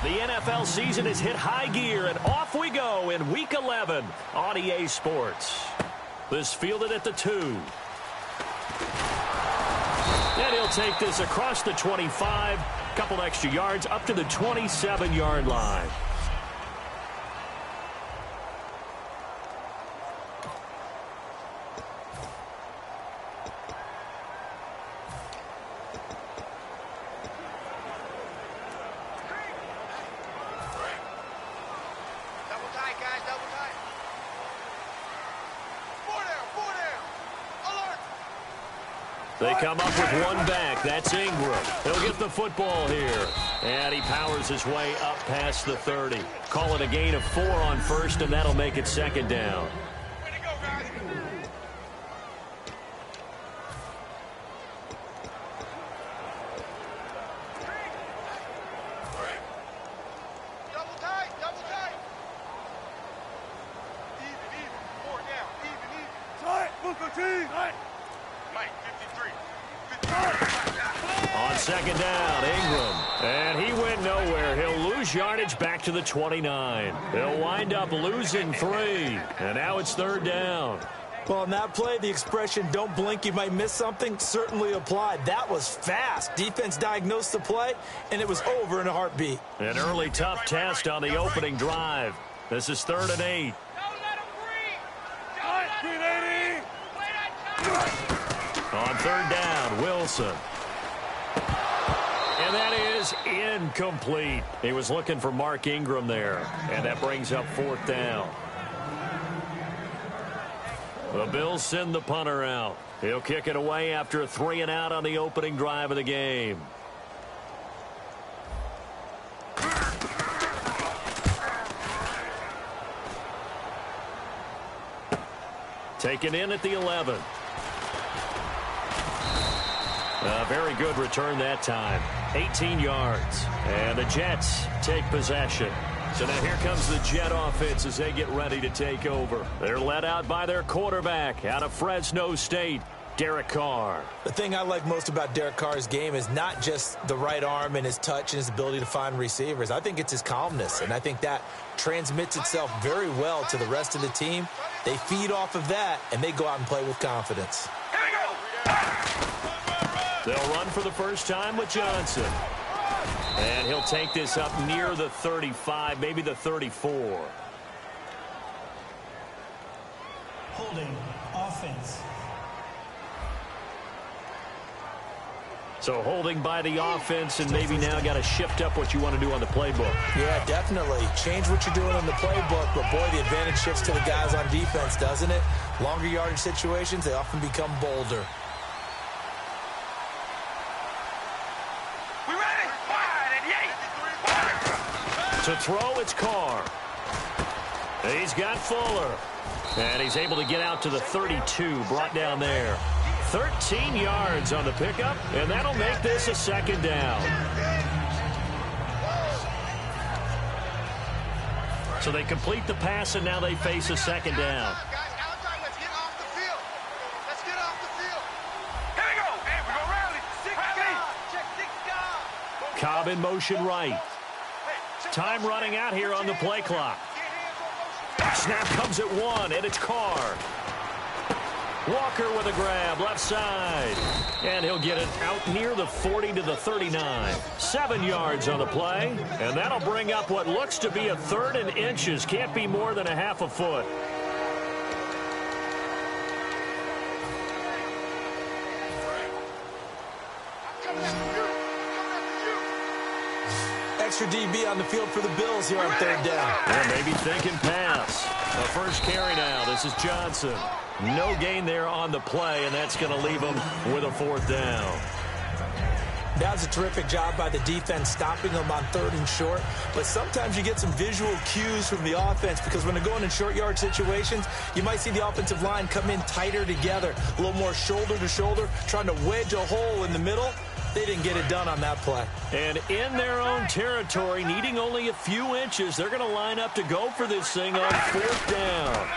The NFL season has hit high gear, and off we go in Week 11 on EA Sports. This fielded at the 2. And he'll take this across the 25, couple extra yards up to the 27-yard line. They come up with one back. That's Ingram. He'll get the football here. And he powers his way up past the 30. Call it a gain of 4 on first, and that'll make it second down. Way to go, guys. Double tight, double tight. Even. 4 down. Even. Tight, Booker T. Tight. Mike, 53. On second down, Ingram. And he went nowhere. He'll lose yardage back to the 29. He'll wind up losing 3. And now it's third down. Well, on that play, the expression, don't blink, you might miss something, certainly applied. That was fast. Defense diagnosed the play, and it was over in a heartbeat. An early tough test on the opening drive. This is 3rd and 8. On third down, Wilson. And that is incomplete. He was looking for Mark Ingram there. And that brings up 4th down. The Bills send the punter out. He'll kick it away after a 3 and out on the opening drive of the game. Taken in at the 11. A very good return that time. 18 yards. And the Jets take possession. So now here comes the Jet offense as they get ready to take over. They're led out by their quarterback out of Fresno State, Derek Carr. The thing I like most about Derek Carr's game is not just the right arm and his touch and his ability to find receivers. I think it's his calmness, and I think that transmits itself very well to the rest of the team. They feed off of that, and they go out and play with confidence. Here we go. They'll run for the first time with Johnson. And he'll take this up near the 35, maybe the 34. Holding offense. So holding by the offense, and maybe now got to shift up what you want to do on the playbook. Yeah, definitely. Change what you're doing on the playbook, but boy, the advantage shifts to the guys on defense, doesn't it? Longer yardage situations, they often become bolder. To throw, it's Carr. He's got Fuller. And he's able to get out to the 32, brought down there. 13 yards on the pickup, and that'll make this a second down. So they complete the pass, and now they face a second down. Cobb in motion right. Time running out here on the play clock. Snap comes at 1, and it's Carr. Walker with a grab, left side. And he'll get it out near the 40 to the 39. 7 yards on the play, and that'll bring up what looks to be a 3rd and inches. Can't be more than a half a foot. Extra DB on the field for the Bills here on 3rd down. Well, maybe thinking pass. The first carry now. This is Johnson. No gain there on the play, and that's going to leave him with a 4th down. That was a terrific job by the defense stopping them on 3rd and short. But sometimes you get some visual cues from the offense because when they're going in short yard situations, you might see the offensive line come in tighter together, a little more shoulder to shoulder, trying to wedge a hole in the middle. They didn't get it done on that play. And in their own territory, needing only a few inches, they're going to line up to go for this thing on 4th down.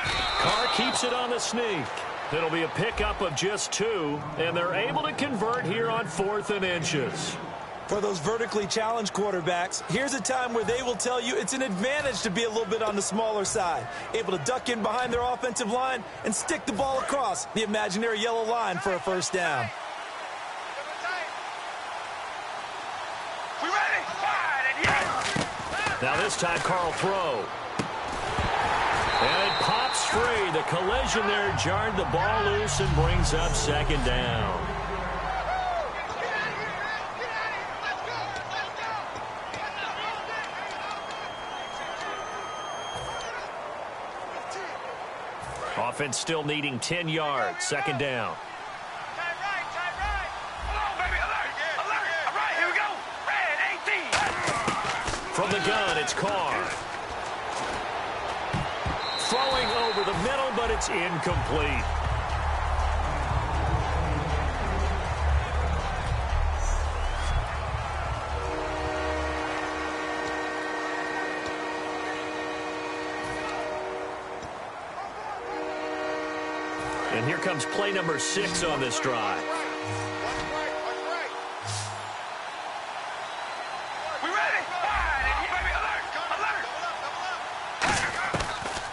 Carr keeps it on the sneak. It'll be a pickup of just 2, and they're able to convert here on 4th and inches. For those vertically challenged quarterbacks, here's a time where they will tell you it's an advantage to be a little bit on the smaller side, able to duck in behind their offensive line and stick the ball across the imaginary yellow line for a first down. Now this time, Carl throw. And it pops free. The collision there jarred the ball loose and brings up second down. Offense still needing 10 yards. Second down. From the gun, it's Carr. Throwing over the middle, but it's incomplete. And here comes play number 6 on this drive.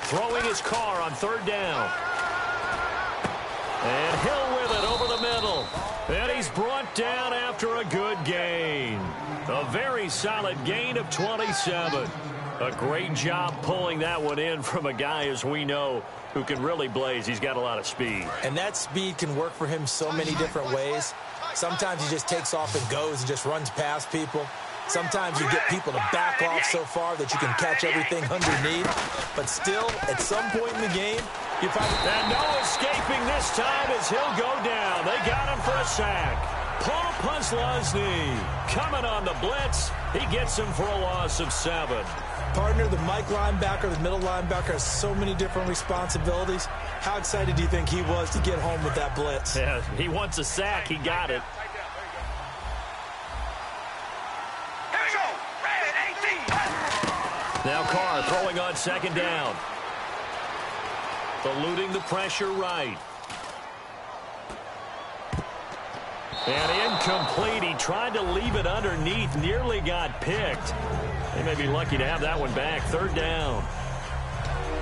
Throwing his car on third down. And Hill with it over the middle. And he's brought down after a good gain. A very solid gain of 27. A great job pulling that one in from a guy, as we know, who can really blaze. He's got a lot of speed. And that speed can work for him so many different ways. Sometimes he just takes off and goes and just runs past people. Sometimes you get people to back off so far that you can catch everything underneath. But still, at some point in the game, you probably... And no escaping this time as he'll go down. They got him for a sack. Paul Puslosny coming on the blitz. He gets him for a loss of 7. Partner, the Mike linebacker, the middle linebacker, has so many different responsibilities. How excited do you think he was to get home with that blitz? Yeah, he wants a sack. He got it. Now Carr throwing on second down. Eluding the pressure right. And incomplete. He tried to leave it underneath. Nearly got picked. They may be lucky to have that one back. Third down.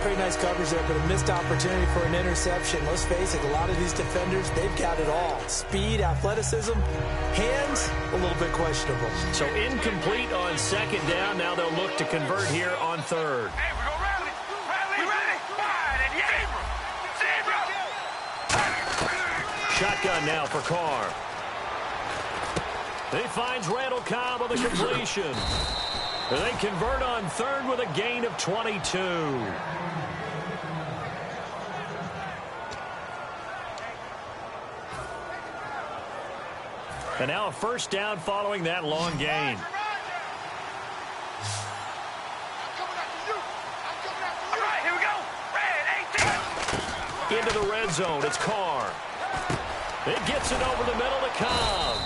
Pretty nice coverage there, but a missed opportunity for an interception. Let's face it, a lot of these defenders, they've got it all. Speed, athleticism, hands, a little bit questionable. So incomplete on second down. Now they'll look to convert here on third. Hey, we're going to rally. We ready? Wide and zebra. Shotgun now for Carr. He finds Randall Cobb on the completion. They convert on third with a gain of 22. And now a first down following that long gain. All right, here we go. Red 18. Into the red zone. It's Carr. It gets it over the middle to Cobb.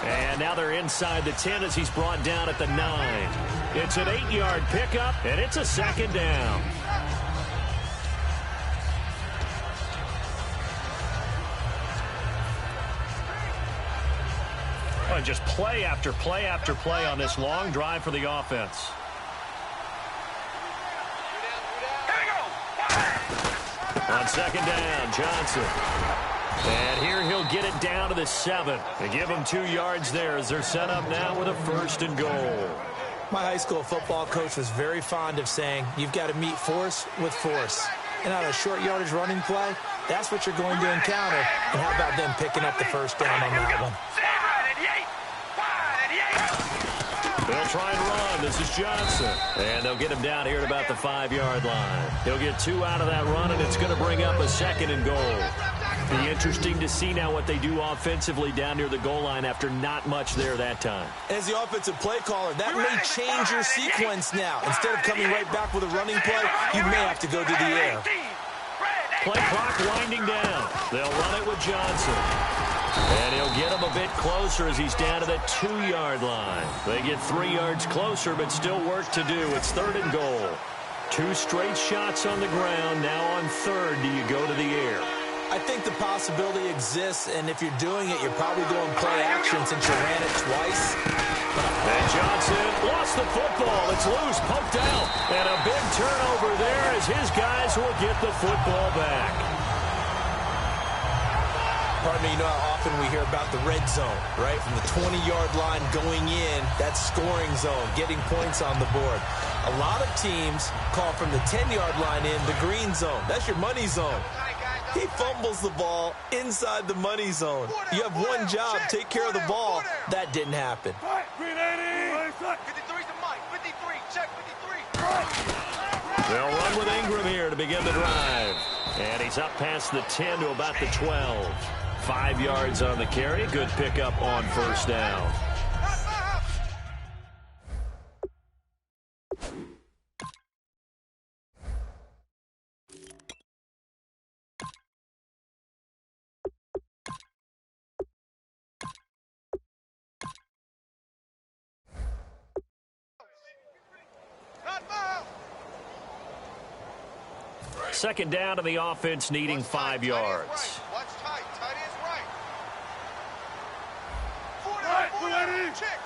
And now they're inside the 10 as he's brought down at the 9. It's an 8-yard pickup, and it's a second down. Oh, just play after play after play on this long drive for the offense. On second down, Johnson. And here he'll get it down to the 7. They give him 2 yards there as they're set up now with a 1st and goal. My high school football coach was very fond of saying, you've got to meet force with force. And on a short yardage running play, that's what you're going to encounter. And how about them picking up the first down on that one? They'll try and run. This is Johnson. And they'll get him down here at about the 5-yard line. He'll get 2 out of that run, and it's going to bring up a 2nd and goal. Be interesting to see now what they do offensively down near the goal line after not much there that time. As the offensive play caller, that may change your sequence now. Instead of coming right back with a running play, you may have to go to the air. Play clock winding down. They'll run it with Johnson. And he'll get him a bit closer as he's down to the 2-yard line. They get 3 yards closer, but still work to do. It's 3rd and goal. 2 straight shots on the ground. Now on 3rd, do you go to the air? I think the possibility exists, and if you're doing it, you're probably doing play action since you ran it twice. And Johnson lost the football. It's loose, poked out. And a big turnover there as his guys will get the football back. Pardon me, you know how often we hear about the red zone, right? From the 20-yard line going in, that scoring zone, getting points on the board. A lot of teams call from the 10-yard line in the green zone. That's your money zone. He fumbles the ball inside the money zone. You have one job, take care of the ball. That didn't happen. 53's the mic. 53. Check 53. They'll run with Ingram here to begin the drive. And he's up past the 10 to about the 12. 5 yards on the carry. Good pickup on first down. Second down to the offense, needing 5 yards. Watch tight. Tight is right. Check.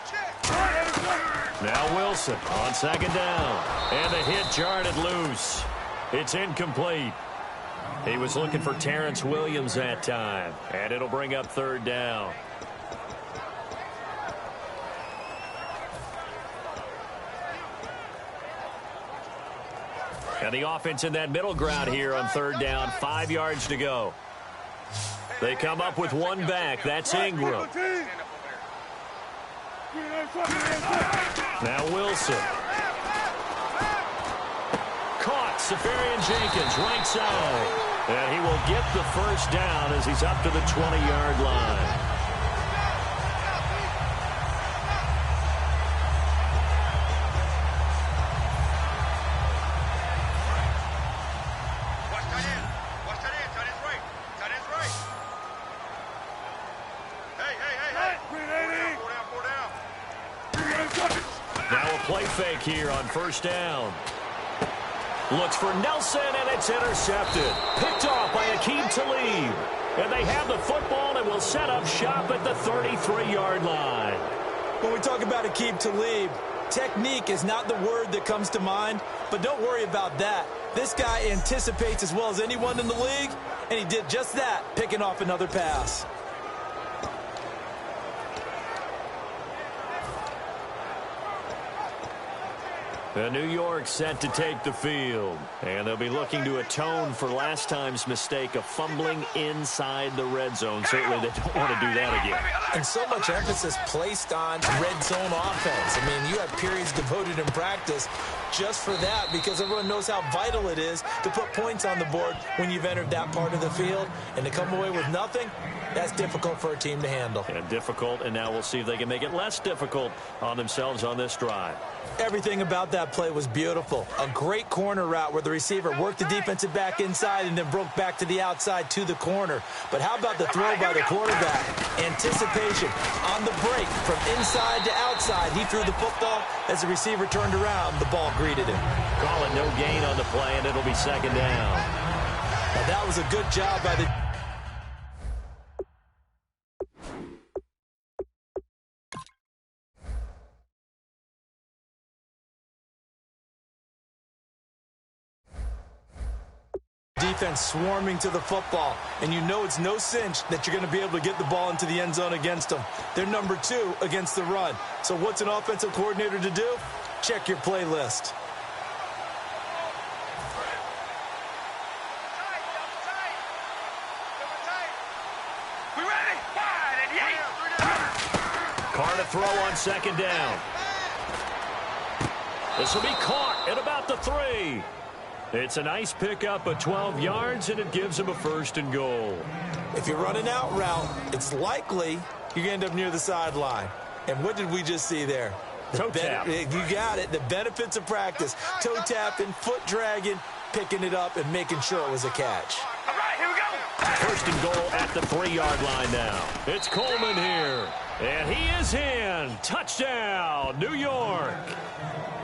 Now Wilson on second down. And the hit jarred it loose. It's incomplete. He was looking for Terrence Williams that time. And it'll bring up third down. And the offense in that middle ground here on third down. 5 yards to go. They come up with one back. That's Ingram. Now Wilson. Caught. Safarian Jenkins, right side. And he will get the first down as he's up to the 20-yard line. Play fake here on first down. Looks for Nelson, and it's intercepted. Picked off by Aqib Talib. And they have the football and will set up shop at the 33-yard line. When we talk about Aqib Talib, technique is not the word that comes to mind, but don't worry about that. This guy anticipates as well as anyone in the league, and he did just that, picking off another pass. New York set to take the field. And they'll be looking to atone for last time's mistake of fumbling inside the red zone. Certainly they don't want to do that again. And so much emphasis placed on red zone offense. I mean, you have periods devoted in practice just for that because everyone knows how vital it is to put points on the board when you've entered that part of the field. And to come away with nothing, that's difficult for a team to handle. And difficult, and now we'll see if they can make it less difficult on themselves on this drive. Everything about that play was beautiful. A great corner route where the receiver worked the defensive back inside and then broke back to the outside to the corner. But how about the throw by the quarterback? Anticipation on the break from inside to outside. He threw the football as the receiver turned around. The ball greeted him. Call it no gain on the play, and it'll be second down. Now that was a good job by the defense swarming to the football, and you know it's no cinch that you're going to be able to get the ball into the end zone against them. They're number 2 against the run. So what's an offensive coordinator to do? Check your playlist. Carr to throw on second down. This will be caught at about the 3. It's a nice pickup of 12 yards, and it gives him a first and goal. If you're running out route, it's likely you're going to end up near the sideline. And what did we just see there? Toe tap. You got it. The benefits of practice. Toe tapping, foot dragging, picking it up, and making sure it was a catch. All right, here we go. first and goal at the 3-yard line now. It's Coleman here. And he is in. Touchdown, New York.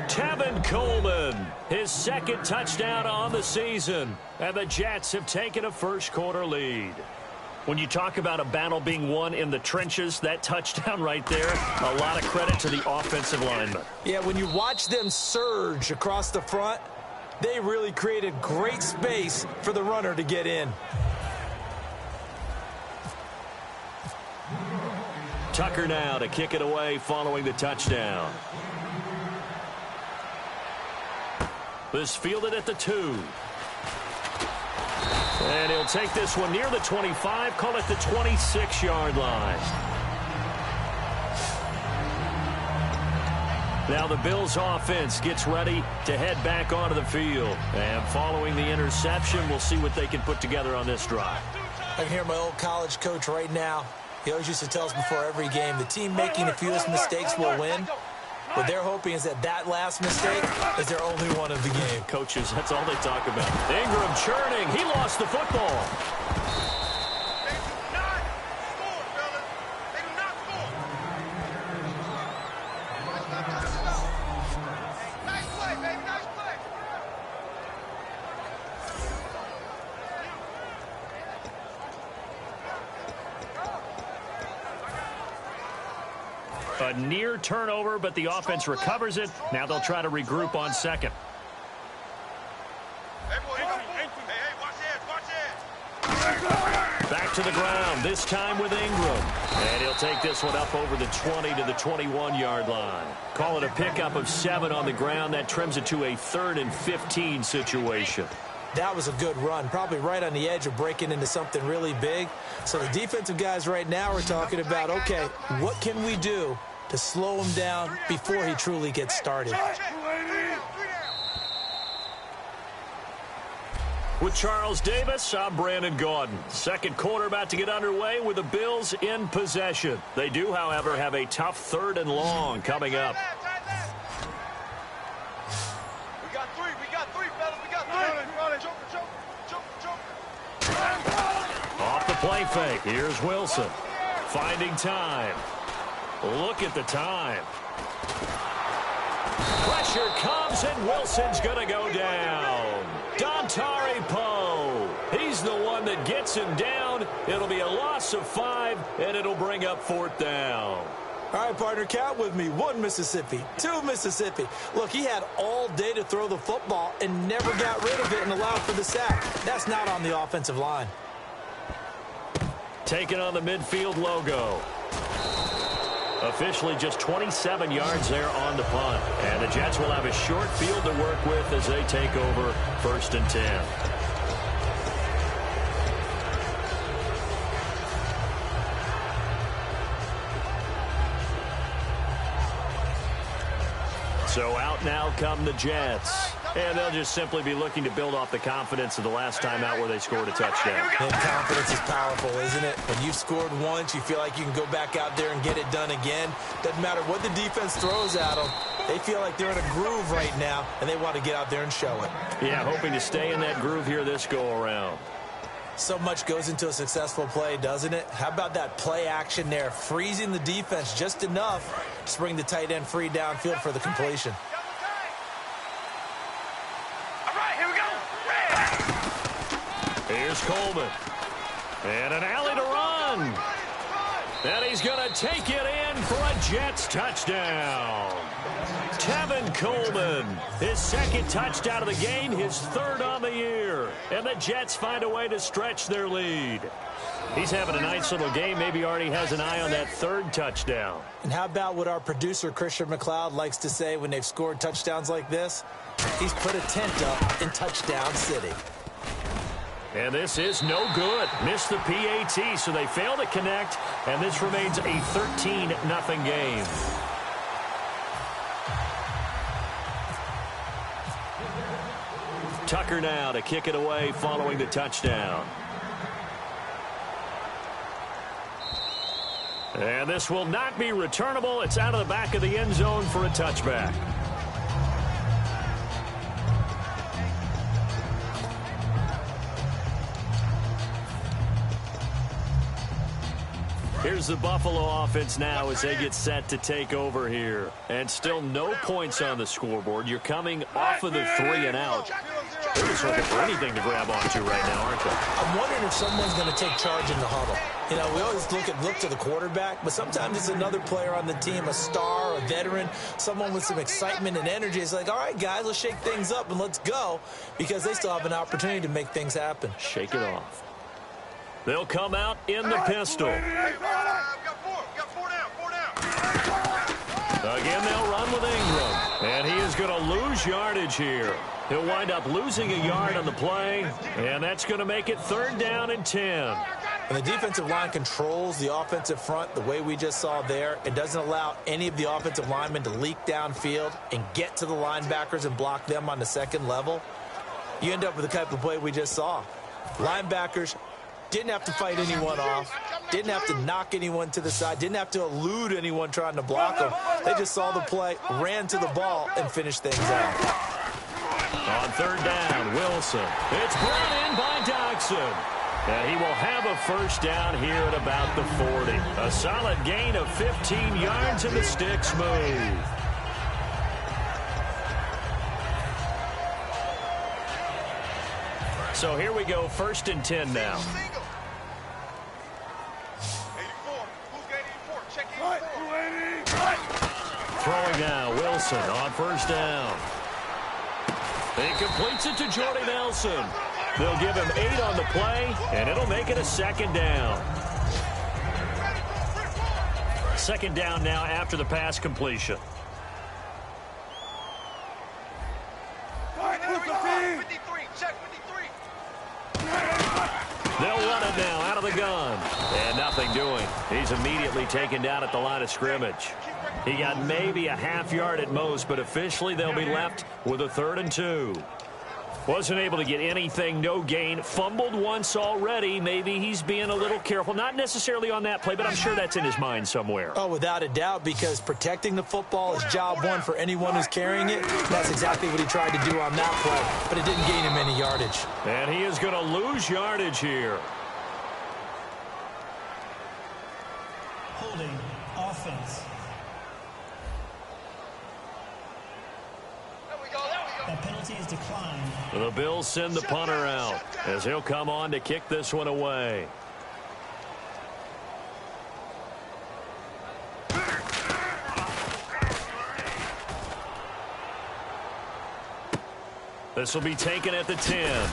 Tevin Coleman, his second touchdown on the season. And the Jets have taken a first-quarter lead. When you talk about a battle being won in the trenches, that touchdown right there, a lot of credit to the offensive lineman. Yeah, when you watch them surge across the front, they really created great space for the runner to get in. Tucker now to kick it away following the touchdown. This fielded at the 2. And he'll take this one near the 25, call it the 26-yard line. Now the Bills offense gets ready to head back onto the field. And following the interception, we'll see what they can put together on this drive. I can hear my old college coach right now. He always used to tell us before every game, the team making the fewest mistakes will win. What they're hoping is that last mistake is their only one of the game. Coaches, that's all they talk about. Ingram churning. He lost the football. They do not score, fellas. They do not score. Nice play, baby. Nice play. A near turnover, but the offense recovers it. Now they'll try to regroup on second. Hey, watch it. Back to the ground, this time with Ingram. And he'll take this one up over the 20 to the 21-yard line. Call it a pickup of 7 on the ground. That trims it to a 3rd and 15 situation. That was a good run, probably right on the edge of breaking into something really big. So the defensive guys right now are talking about, okay, what can we do to slow him down before he truly gets started? With Charles Davis, I'm Brandon Gaudin. Second quarter about to get underway with the Bills in possession. They do, however, have a tough 3rd and long coming up. We got three, fellas. We got 3. Off the play fake. Here's Wilson. Finding time. Look at the time. Pressure comes, and Wilson's going to go down. Dontari Poe. He's the one that gets him down. It'll be a loss of 5, and it'll bring up 4th down. All right, partner, count with me. 1 Mississippi, 2 Mississippi. Look, he had all day to throw the football and never got rid of it and allowed for the sack. That's not on the offensive line. Taking on the midfield logo. Officially just 27 yards there on the punt. And the Jets will have a short field to work with as they take over 1st and 10. So out now come the Jets. And they'll just simply be looking to build off the confidence of the last time out where they scored a touchdown. And confidence is powerful, isn't it? When you've scored once, you feel like you can go back out there and get it done again. Doesn't matter what the defense throws at them. They feel like they're in a groove right now, and they want to get out there and show it. Yeah, hoping to stay in that groove here this go-around. So much goes into a successful play, doesn't it? How about that play action there? Freezing the defense just enough to bring the tight end free downfield for the completion. Here's Coleman. And an alley to run. And he's going to take it in for a Jets touchdown. Tevin Coleman, his second touchdown of the game, his 3rd on the year. And the Jets find a way to stretch their lead. He's having a nice little game. Maybe already has an eye on that 3rd touchdown. And how about what our producer, Christian McLeod, likes to say when they've scored touchdowns like this? He's put a tent up in Touchdown City. And this is no good. Missed the PAT, so they fail to connect, and this remains a 13-0 game. Tucker now to kick it away following the touchdown. And this will not be returnable. It's out of the back of the end zone for a touchback. Here's the Buffalo offense now as they get set to take over here. And still no points on the scoreboard. You're coming off of the 3 and out. They're just looking for anything to grab onto right now, aren't they? I'm wondering if someone's going to take charge in the huddle. You know, we always look to the quarterback, but sometimes it's another player on the team, a star, a veteran, someone with some excitement and energy. It's like, all right, guys, let's shake things up and let's go, because they still have an opportunity to make things happen. Shake it off. They'll come out in the pistol. Again, they'll run with Ingram. And he is going to lose yardage here. He'll wind up losing a yard on the play, and that's going to make it 3rd down and 10. When the defensive line controls the offensive front the way we just saw there, it doesn't allow any of the offensive linemen to leak downfield and get to the linebackers and block them on the second level. You end up with the type of play we just saw. Linebackers didn't have to fight anyone off, didn't have to knock anyone to the side, didn't have to elude anyone trying to block them. They just saw the play, ran to the ball, and finished things out. On 3rd down, Wilson. It's brought in by Dodson. And he will have a 1st down here at about the 40. A solid gain of 15 yards, and the sticks move. So here we go, 1st and 10 now. Throwing now, Wilson on 1st down. He completes it to Jordy Nelson. They'll give him 8 on the play, and it'll make it a 2nd down. 2nd down now after the pass completion. They'll run it now out of the gun. And nothing doing. He's immediately taken down at the line of scrimmage. He got maybe a half yard at most, but officially they'll be left with a 3rd and 2. Wasn't able to get anything, no gain. Fumbled once already. Maybe he's being a little careful. Not necessarily on that play, but I'm sure that's in his mind somewhere. Oh, without a doubt, because protecting the football is job one for anyone who's carrying it. That's exactly what he tried to do on that play, but it didn't gain him any yardage. And he is going to lose yardage here. Holding offense. That penalty is declined. The Bills send the punter out as he'll come on to kick this one away. This will be taken at the 10.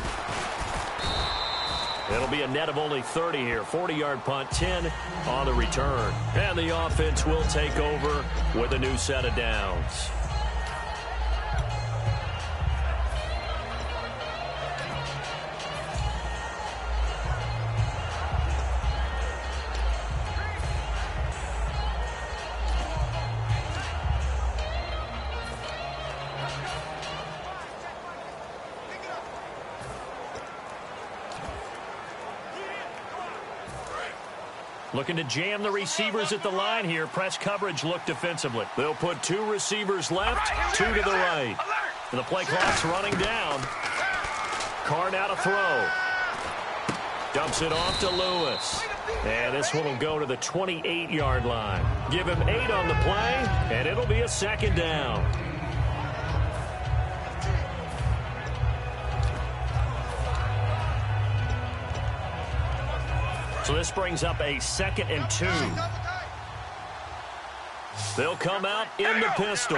It'll be a net of only 30 here. 40-yard punt, 10 on the return. And the offense will take over with a new set of downs. Looking to jam the receivers at the line here. Press coverage look defensively. They'll put 2 receivers left, 2 to the right. And the play clock's running down. Carr now to throw. Dumps it off to Lewis. And this one will go to the 28-yard line. Give him 8 on the play, and it'll be a 2nd down. So this brings up a 2nd and 2. They'll come out in the pistol.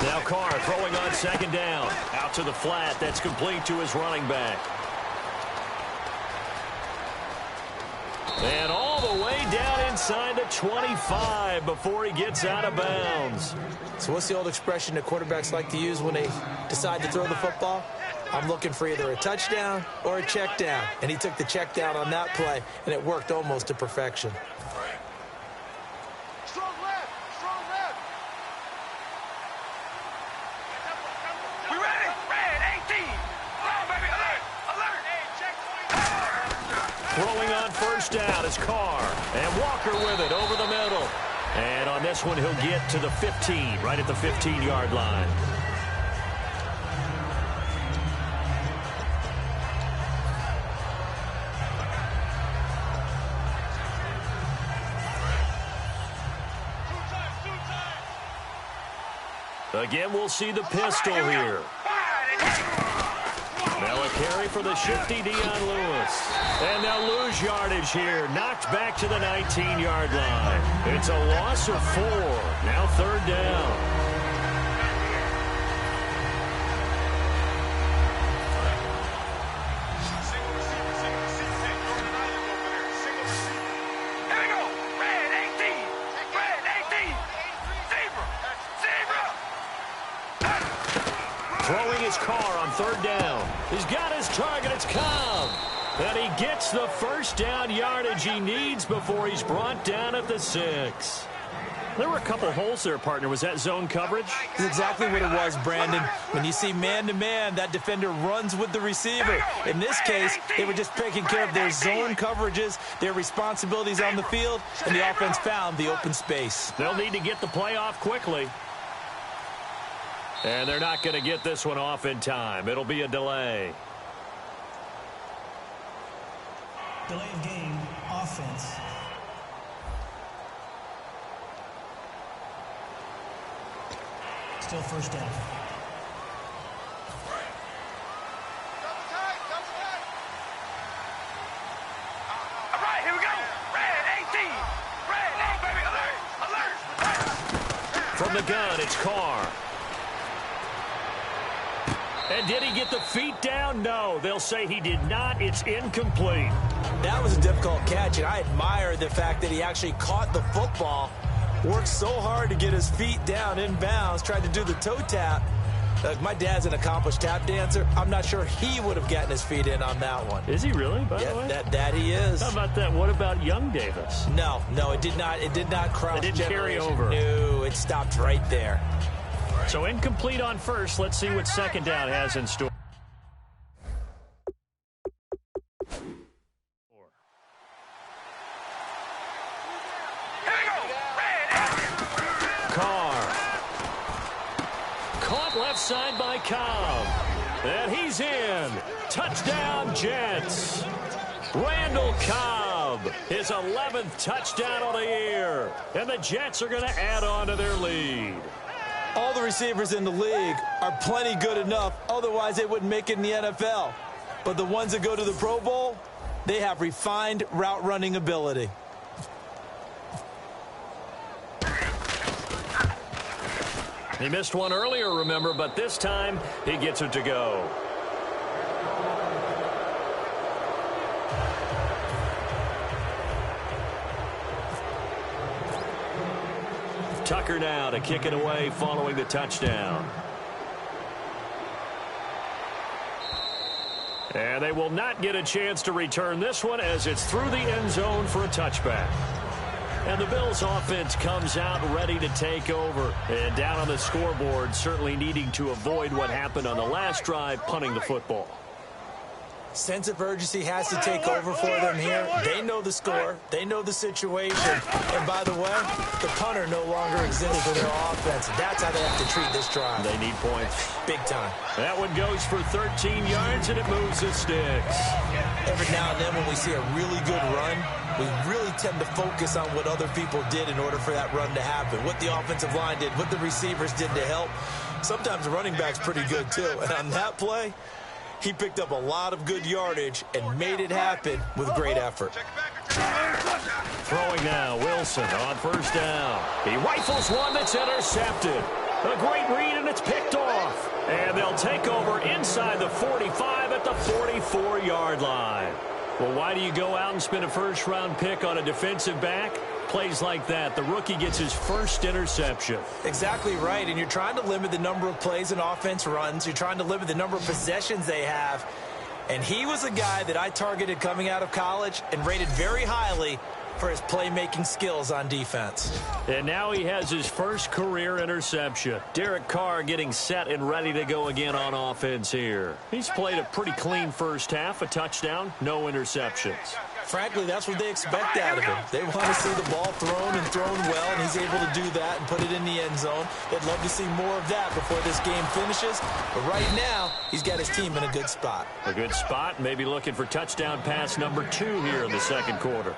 Now Carr throwing on 2nd down. Out to the flat. That's complete to his running back. And all the way down inside the 25 before he gets out of bounds. So what's the old expression that quarterbacks like to use when they decide to throw the football? I'm looking for either a touchdown or a check down. And he took the check down on that play, and it worked almost to perfection. Strong left. Strong left. We ready? Red 18. Come on, baby. Alert. Alert. Hey, check 20. Throwing on 1st down is Carr. And Walker with it over the middle. And on this one, he'll get to the 15, right at the 15-yard line. Again, we'll see the pistol here. Now a carry for the shifty Dion Lewis. And they'll lose yardage here. Knocked back to the 19-yard line. It's a loss of 4. Now 3rd down. Throwing his car on 3rd down. He's got his target. It's Cobb. And he gets the first down yardage he needs before he's brought down at the 6. There were a couple holes there, partner. Was that zone coverage? That's exactly what it was, Brandon. When you see man-to-man, that defender runs with the receiver. In this case, they were just taking care of their zone coverages, their responsibilities on the field, and the offense found the open space. They'll need to get the play off quickly. And they're not going to get this one off in time. It'll be a delay. Delay of game, offense. Still first down. All right, here we go. Red 18. Red, oh, baby, alert, alert. From the gun, it's Carr. And did he get the feet down? No, they'll say he did not. It's incomplete. That was a difficult catch, and I admire the fact that he actually caught the football, worked so hard to get his feet down in bounds, tried to do the toe tap. My dad's an accomplished tap dancer. I'm not sure he would have gotten his feet in on that one. Is he really, by the way? That he is. How about that? What about young Davis? No, it did not. It did not cross. It didn't carry over. No, it stopped right there. So incomplete on first. Let's see what 2nd down has in store. Carr. Caught left side by Cobb. And he's in. Touchdown, Jets. Randall Cobb, his 11th touchdown of the year. And the Jets are going to add on to their lead. All the receivers in the league are plenty good enough. Otherwise, they wouldn't make it in the NFL. But the ones that go to the Pro Bowl, they have refined route running ability. He missed one earlier, remember, but this time he gets it to go. Tucker now to kick it away following the touchdown. And they will not get a chance to return this one as it's through the end zone for a touchback. And the Bills offense comes out ready to take over. And down on the scoreboard, certainly needing to avoid what happened on the last drive, punting the football. Sense of urgency has to take over for them here. They know the score. They know the situation. And by the way, the punter no longer exists for their offense. That's how they have to treat this drive. They need points. Big time. That one goes for 13 yards, and it moves the sticks. Every now and then when we see a really good run, we really tend to focus on what other people did in order for that run to happen. What the offensive line did, what the receivers did to help. Sometimes the running back's pretty good, too. And on that play, he picked up a lot of good yardage and made it happen with great effort. Throwing now, Wilson on first down. He rifles one that's intercepted. A great read, and it's picked off. And they'll take over inside the 45 at the 44-yard line. Well, why do you go out and spend a first-round pick on a defensive back? Plays like that, the rookie gets his first interception. Exactly right, and you're trying to limit the number of plays an offense runs. You're trying to limit the number of possessions they have. And he was a guy that I targeted coming out of college and rated very highly for his playmaking skills on defense. And now he has his first career interception. Derek Carr getting set and ready to go again on offense here. He's played a pretty clean first half, a touchdown, no interceptions. Frankly, that's what they expect out of him. They want to see the ball thrown and thrown well, and he's able to do that and put it in the end zone. They'd love to see more of that before this game finishes. But right now, he's got his team in a good spot. A good spot, maybe looking for touchdown pass number 2 here in the second quarter.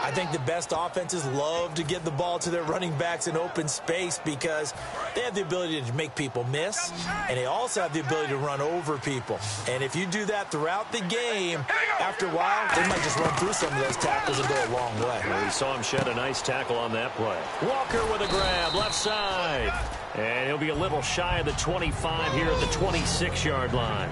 I think the best offenses love to get the ball to their running backs in open space because they have the ability to make people miss, and they also have the ability to run over people. And if you do that throughout the game, after a while, they might just run through some of those tackles and go a long way. Well, we saw him shed a nice tackle on that play. Walker with a grab, left side. And he'll be a little shy of the 25 here at the 26-yard line.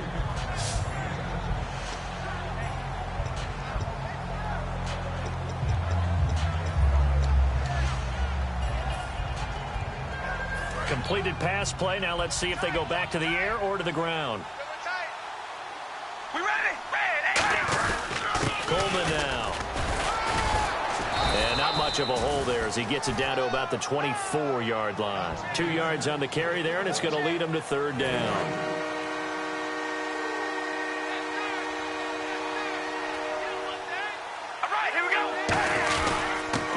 Completed pass play. Now let's see if they go back to the air or to the ground. We ready? Coleman now. And not much of a hole there as he gets it down to about the 24-yard line. 2 yards on the carry there, and it's going to lead him to third down. All right, here we go.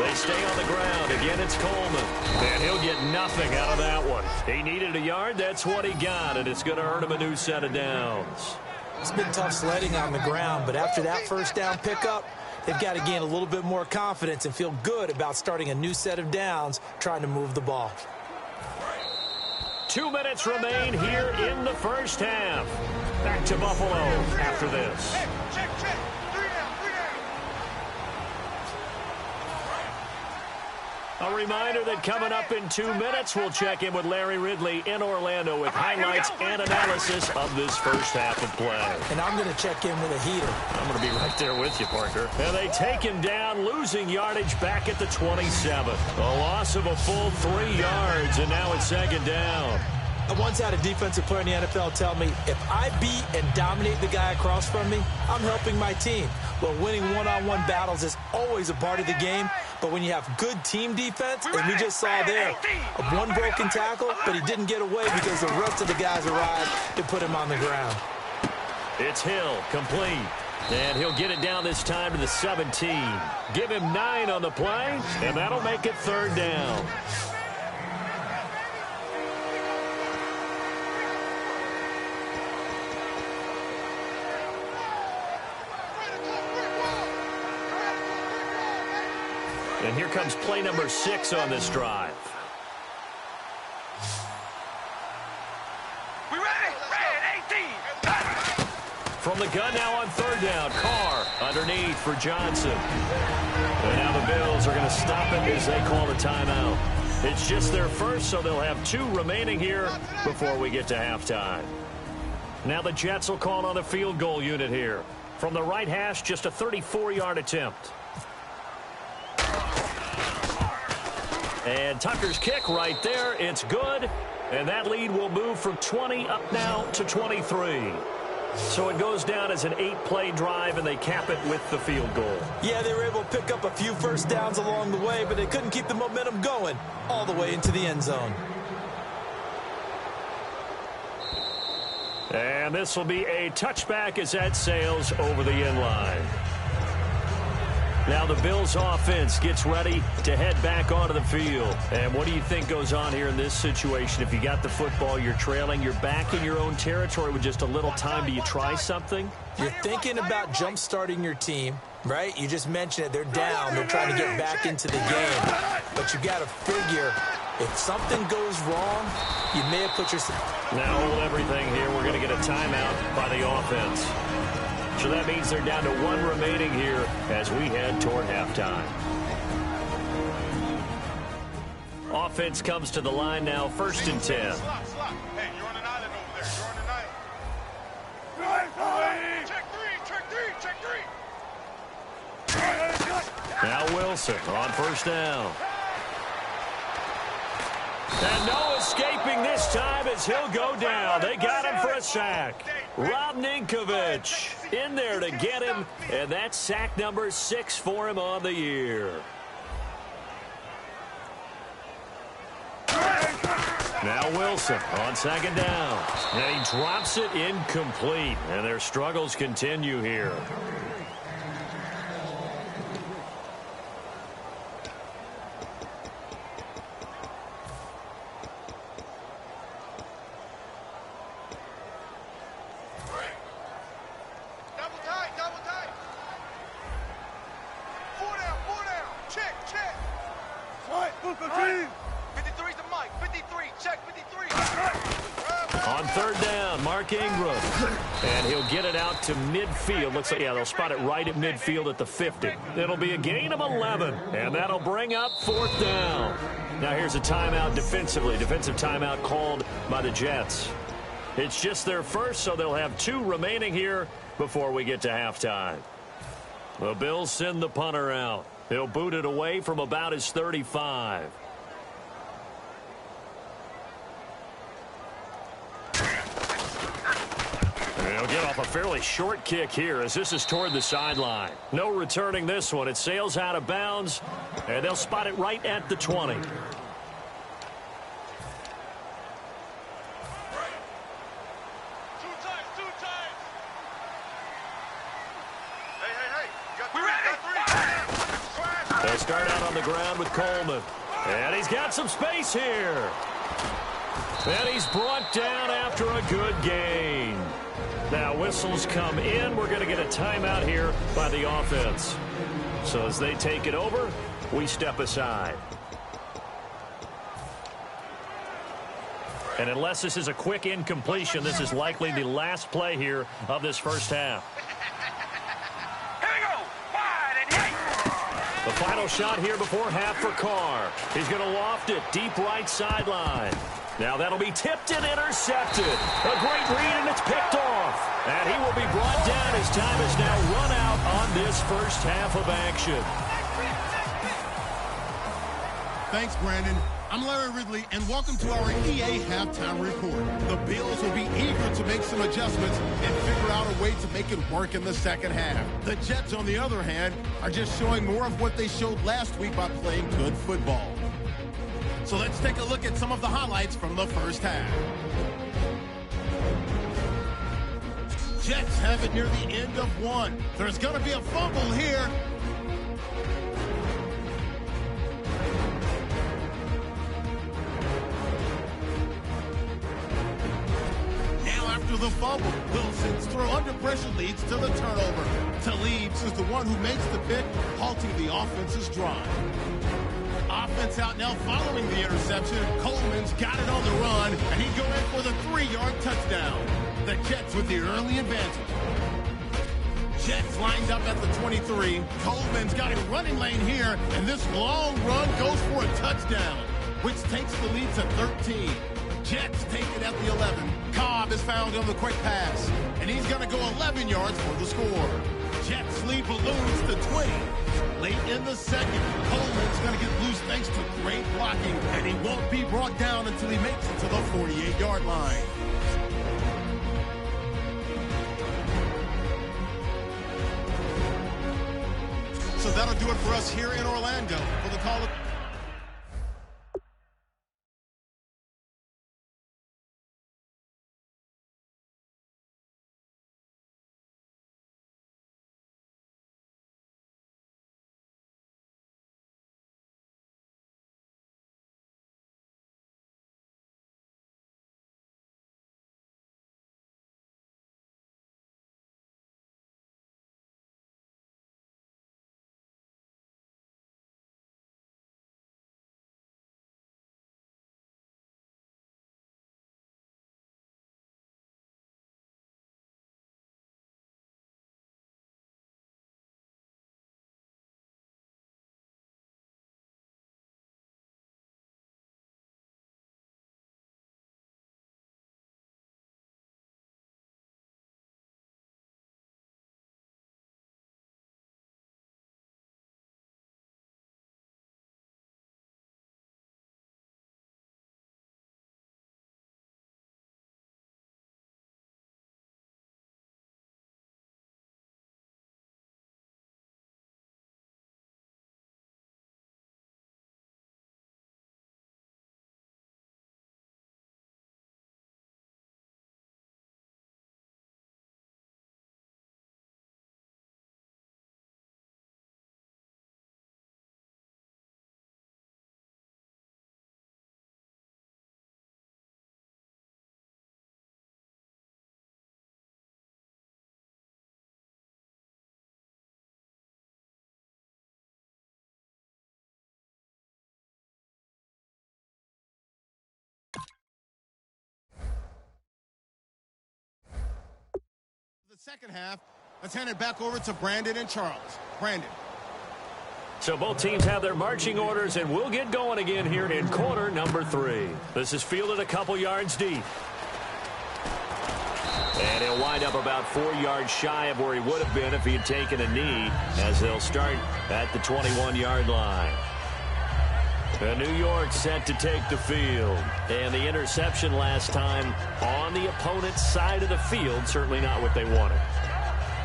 They stay on the ground. Again, it's Coleman. And he'll get nothing out of that one. He needed a yard. That's what he got, and it's going to earn him a new set of downs. It's been tough sledding on the ground, but after that first down pickup, they've got to gain a little bit more confidence and feel good about starting a new set of downs, trying to move the ball. 2 minutes remain here in the first half. Back to Buffalo after this. Hey, check. 3 down, 3 down. A reminder that coming up in 2 minutes, we'll check in with Larry Ridley in Orlando with highlights and analysis of this first half of play. And I'm going to check in with a heater. I'm going to be right there with you, Parker. And they take him down, losing yardage back at the 27. A loss of a full 3 yards, and now it's second down. I once had a defensive player in the NFL tell me, if I beat and dominate the guy across from me, I'm helping my team. Well, winning one-on-one battles is always a part of the game, but when you have good team defense, as we just saw there, one broken tackle, but he didn't get away because the rest of the guys arrived to put him on the ground. It's Hill, complete. And he'll get it down this time to the 17. Give him 9 on the play, and that'll make it third down. And here comes play number 6 on this drive. We ready? Red 18. From the gun now on third down. Carr underneath for Johnson. And now the Bills are going to stop it as they call a timeout. It's just their first, so they'll have 2 remaining here before we get to halftime. Now the Jets will call on the field goal unit here. From the right hash, just a 34-yard attempt. And Tucker's kick right there. It's good. And that lead will move from 20 up now to 23. So it goes down as an 8-play drive, and they cap it with the field goal. Yeah, they were able to pick up a few first downs along the way, but they couldn't keep the momentum going all the way into the end zone. And this will be a touchback as that sails over the end line. Now the Bills offense gets ready to head back onto the field. And what do you think goes on here in this situation? If you got the football, you're trailing, you're back in your own territory with just a little time. Do you try something? You're thinking about jump-starting your team, right? You just mentioned it. They're down. They're trying to get back into the game. But you got to figure, if something goes wrong, you may have put yourself... Now hold everything here. We're going to get a timeout by the offense. So that means they're down to 1 remaining here as we head toward halftime. Offense comes to the line now, 1st and 10. Hey, you're on an island over there. You're on an island. Check 3. Now Wilson on 1st down. And no escaping this time as he'll go down. They got him for a sack. Rob Ninkovich in there to get him, and that's sack number 6 for him on the year. Now Wilson on 2nd down. And he drops it incomplete, and their struggles continue here. Double tight. 4 down. 53's the mic. 53. Check 53. On third down, Mark Ingram. And he'll get it out to midfield. Looks like, yeah, they'll spot it right at midfield at the 50. It'll be a gain of 11, and that'll bring up fourth down. Now here's a timeout defensively. Defensive timeout called by the Jets. It's just their first, so they'll have 2 remaining here before we get to halftime. The Bills send the punter out. He'll boot it away from about his 35. He'll get off a fairly short kick here as this is toward the sideline. No returning this one. It sails out of bounds, and they'll spot it right at the 20. They'll start out on the ground with Coleman. And he's got some space here. And he's brought down after a good gain. Now whistles come in. We're going to get a timeout here by the offense. So as they take it over, we step aside. And unless this is a quick incompletion, this is likely the last play here of this first half. The final shot here before half for Carr. He's going to loft it deep right sideline. Now that'll be tipped and intercepted. A great read, and it's picked off. And he will be brought down as time is now run out on this first half of action. Thanks, Brandon. I'm Larry Ridley, and welcome to our EA Halftime Report. The Bills will be eager to make some adjustments and figure out a way to make it work in the second half. The Jets, on the other hand, are just showing more of what they showed last week by playing good football. So let's take a look at some of the highlights from the first half. Jets have it near the end of one. There's going to be a fumble here. The fumble. Wilson's throw under pressure leads to the turnover. Talibs is the one who makes the pick, halting the offense's drive. Offense out now following the interception. Coleman's got it on the run, and he'd go in for the 3-yard touchdown. The Jets with the early advantage. Jets lined up at the 23. Coleman's got a running lane here, and this long run goes for a touchdown, which takes the lead to 13. Jets take it at the 11. Cobb is found on the quick pass, and he's going to go 11 yards for the score. Jets lead balloons to 20. Late in the second, Coleman's going to get loose thanks to great blocking, and he won't be brought down until he makes it to the 48-yard line. So that'll do it for us here in Orlando for the call of second half. Let's hand it back over to Brandon and Charles. Brandon. So both teams have their marching orders, and we'll get going again here in quarter number 3. This is fielded a couple yards deep. And he'll wind up about 4 yards shy of where he would have been if he had taken a knee, as they'll start at the 21-yard line. New York set to take the field. And the interception last time on the opponent's side of the field, certainly not what they wanted.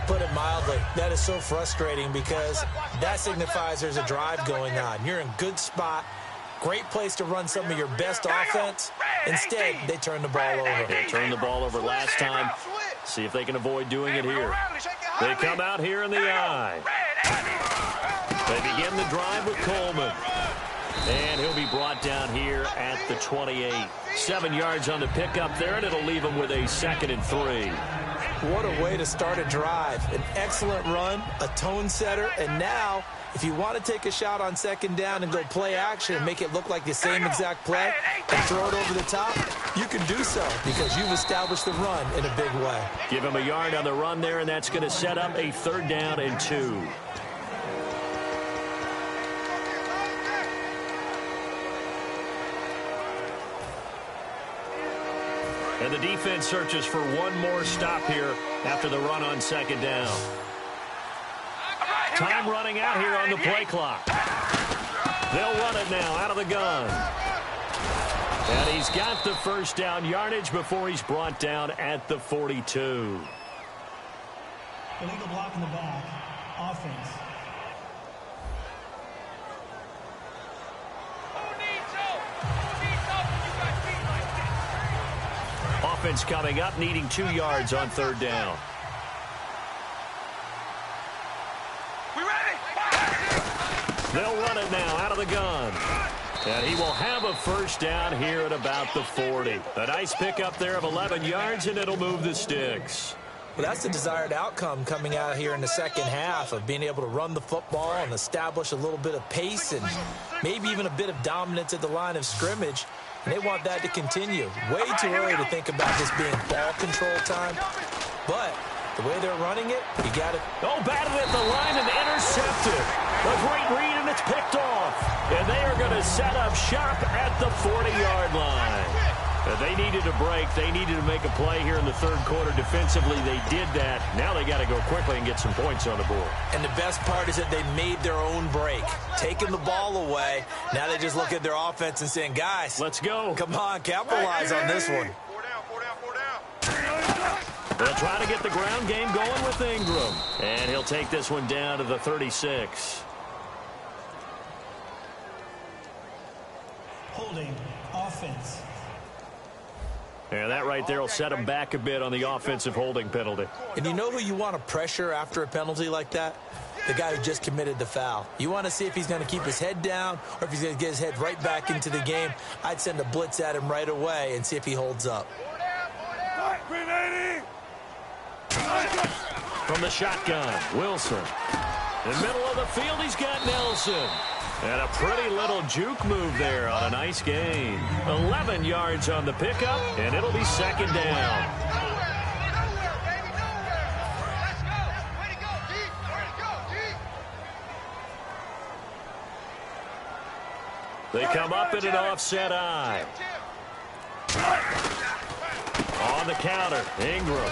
Put it mildly, that is so frustrating because that signifies there's a drive going on. You're in good spot, great place to run some of your best offense. Instead, they turn the ball over. They turned the ball over last time. See if they can avoid doing it here. They come out here in the eye. They begin the drive with Coleman. And he'll be brought down here at the 28. 7 yards on the pickup there, and it'll leave him with a 2nd and 3. What a way to start a drive. An excellent run, a tone setter, and now if you want to take a shot on 2nd down and go play action and make it look like the same exact play and throw it over the top, you can do so because you've established the run in a big way. Give him a yard on the run there, and that's going to set up a 3rd down and 2. And the defense searches for one more stop here after the run on 2nd down. Time running out here on the play clock. They'll run it now out of the gun. And he's got the 1st down yardage before he's brought down at the 42. Illegal block in the back. Offense. Offense coming up, needing 2 yards on 3rd down. We ready? They'll run it now out of the gun. And he will have a 1st down here at about the 40. A nice pickup there of 11 yards, and it'll move the sticks. Well, that's the desired outcome coming out here in the second half of being able to run the football and establish a little bit of pace and maybe even a bit of dominance at the line of scrimmage. And they want that to continue. Way too early to think about this being ball control time. But the way they're running it, you got to... Oh, batted at the line and intercepted. A great read, and it's picked off. And they are going to set up shop at the 40-yard line. They needed a break. They needed to make a play here in the 3rd quarter. Defensively, they did that. Now they got to go quickly and get some points on the board. And the best part is that they made their own break. Taking the ball away. Now they just look at their offense and saying, guys, let's go. Come on, capitalize on this one. 4 down. They'll try to get the ground game going with Ingram. And he'll take this one down to the 36. Holding. Offense. And that right there will set him back a bit on the offensive holding penalty. And you know who you want to pressure after a penalty like that? The guy who just committed the foul. You want to see if he's going to keep his head down or if he's going to get his head right back into the game. I'd send a blitz at him right away and see if he holds up. From the shotgun, Wilson. In the middle of the field, he's got Nelson. And a pretty little juke move there on a nice gain. 11 yards on the pickup, and it'll be 2nd down. They come up in an offset eye. On the counter, Ingram.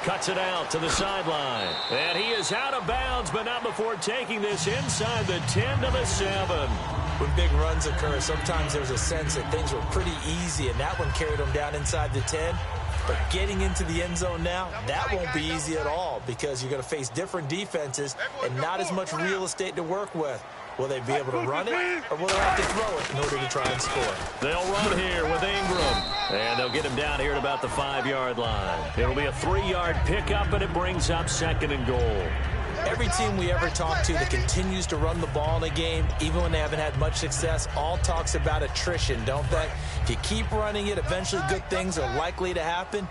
Cuts it out to the sideline. And he is out of bounds, but not before taking this inside the 10 to the 7. When big runs occur, sometimes there's a sense that things were pretty easy, and that one carried him down inside the 10. But getting into the end zone now, that won't be easy at all because you're going to face different defenses and not as much real estate to work with. Will they be able to run it, or will they have to throw it in order to try and score? They'll run here with Ingram, and they'll get him down here at about the 5-yard line. It'll be a 3-yard pickup, and it brings up 2nd and goal. Every team we ever talk to that continues to run the ball in a game, even when they haven't had much success, all talks about attrition, don't they? If you keep running it, eventually good things are likely to happen.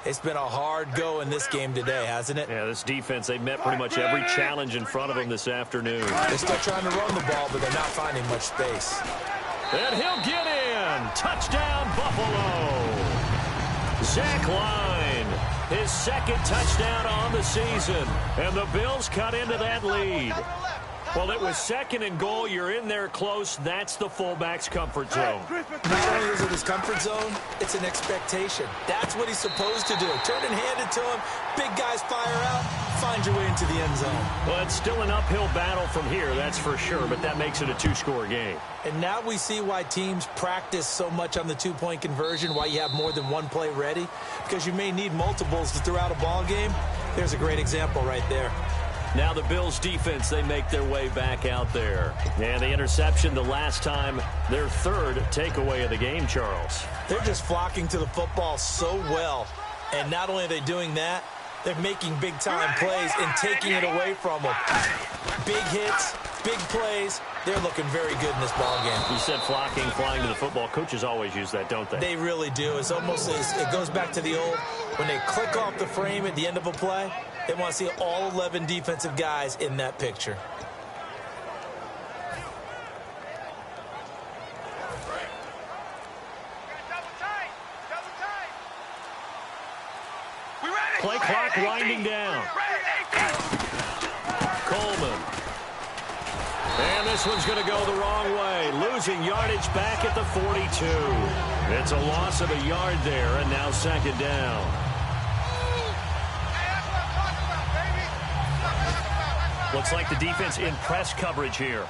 It's been a hard go in this game today, hasn't it? Yeah, this defense, they've met pretty much every challenge in front of them this afternoon. They're still trying to run the ball, but they're not finding much space. And he'll get in. Touchdown, Buffalo. Zach Line His second touchdown on the season. And the Bills cut into that lead. Well, it was second and goal. You're in there close. That's the fullback's comfort zone. Not only is it his comfort zone, it's an expectation. That's what he's supposed to do. Turn and hand it to him. Big guys fire out. Find your way into the end zone. Well, it's still an uphill battle from here, that's for sure, but that makes it a two-score game. And now we see why teams practice so much on the two-point conversion, why you have more than one play ready, because you may need multiples to throw out a ball game. There's a great example right there. Now the Bills defense, they make their way back out there. And the interception the last time, their third takeaway of the game, Charles. They're just flocking to the football so well. And not only are they doing that, they're making big-time plays and taking it away from them. Big hits, big plays. They're looking very good in this ball game. You said flocking, flying to the football. Coaches always use that, don't they? They really do. It's almost it goes back to the old, when they click off the frame at the end of a play, they want to see all 11 defensive guys in that picture. Play clock winding down. Coleman. And this one's going to go the wrong way. Losing yardage back at the 42. It's a loss of a yard there, and now second down. Looks like the defense in press coverage here.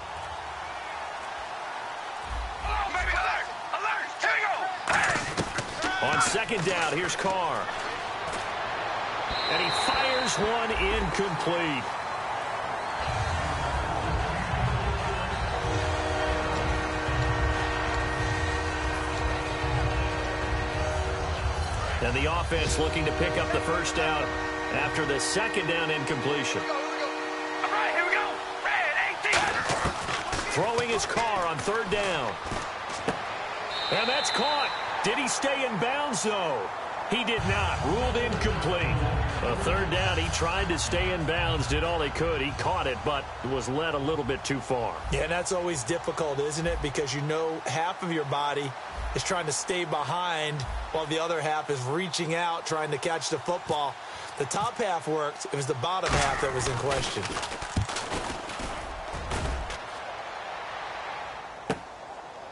On second down, here's Carr. And he fires one incomplete. And the offense looking to pick up the first down after the second down incompletion. All right, here we go. Red 18. Throwing his Carr on third down. And that's caught. Did he stay in bounds, though? He did not. Ruled incomplete. A third down, he tried to stay in bounds, did all he could. He caught it, but was led a little bit too far. Yeah, and that's always difficult, isn't it? Because you know half of your body is trying to stay behind while the other half is reaching out, trying to catch the football. The top half worked. It was the bottom half that was in question.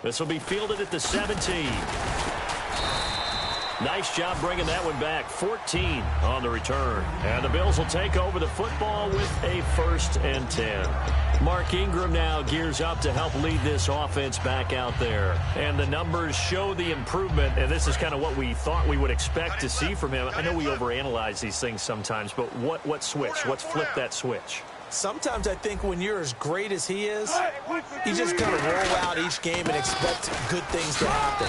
This will be fielded at the 17. Nice job bringing that one back. 14 on the return. And the Bills will take over the football with a 1st and 10. Mark Ingram now gears up to help lead this offense back out there. And the numbers show the improvement, and this is kind of what we thought we would expect to see from him. I know we overanalyze these things sometimes, but what switch? What's flipped that switch? Sometimes I think when you're as great as he is, you just kind of roll out each game and expect good things to happen.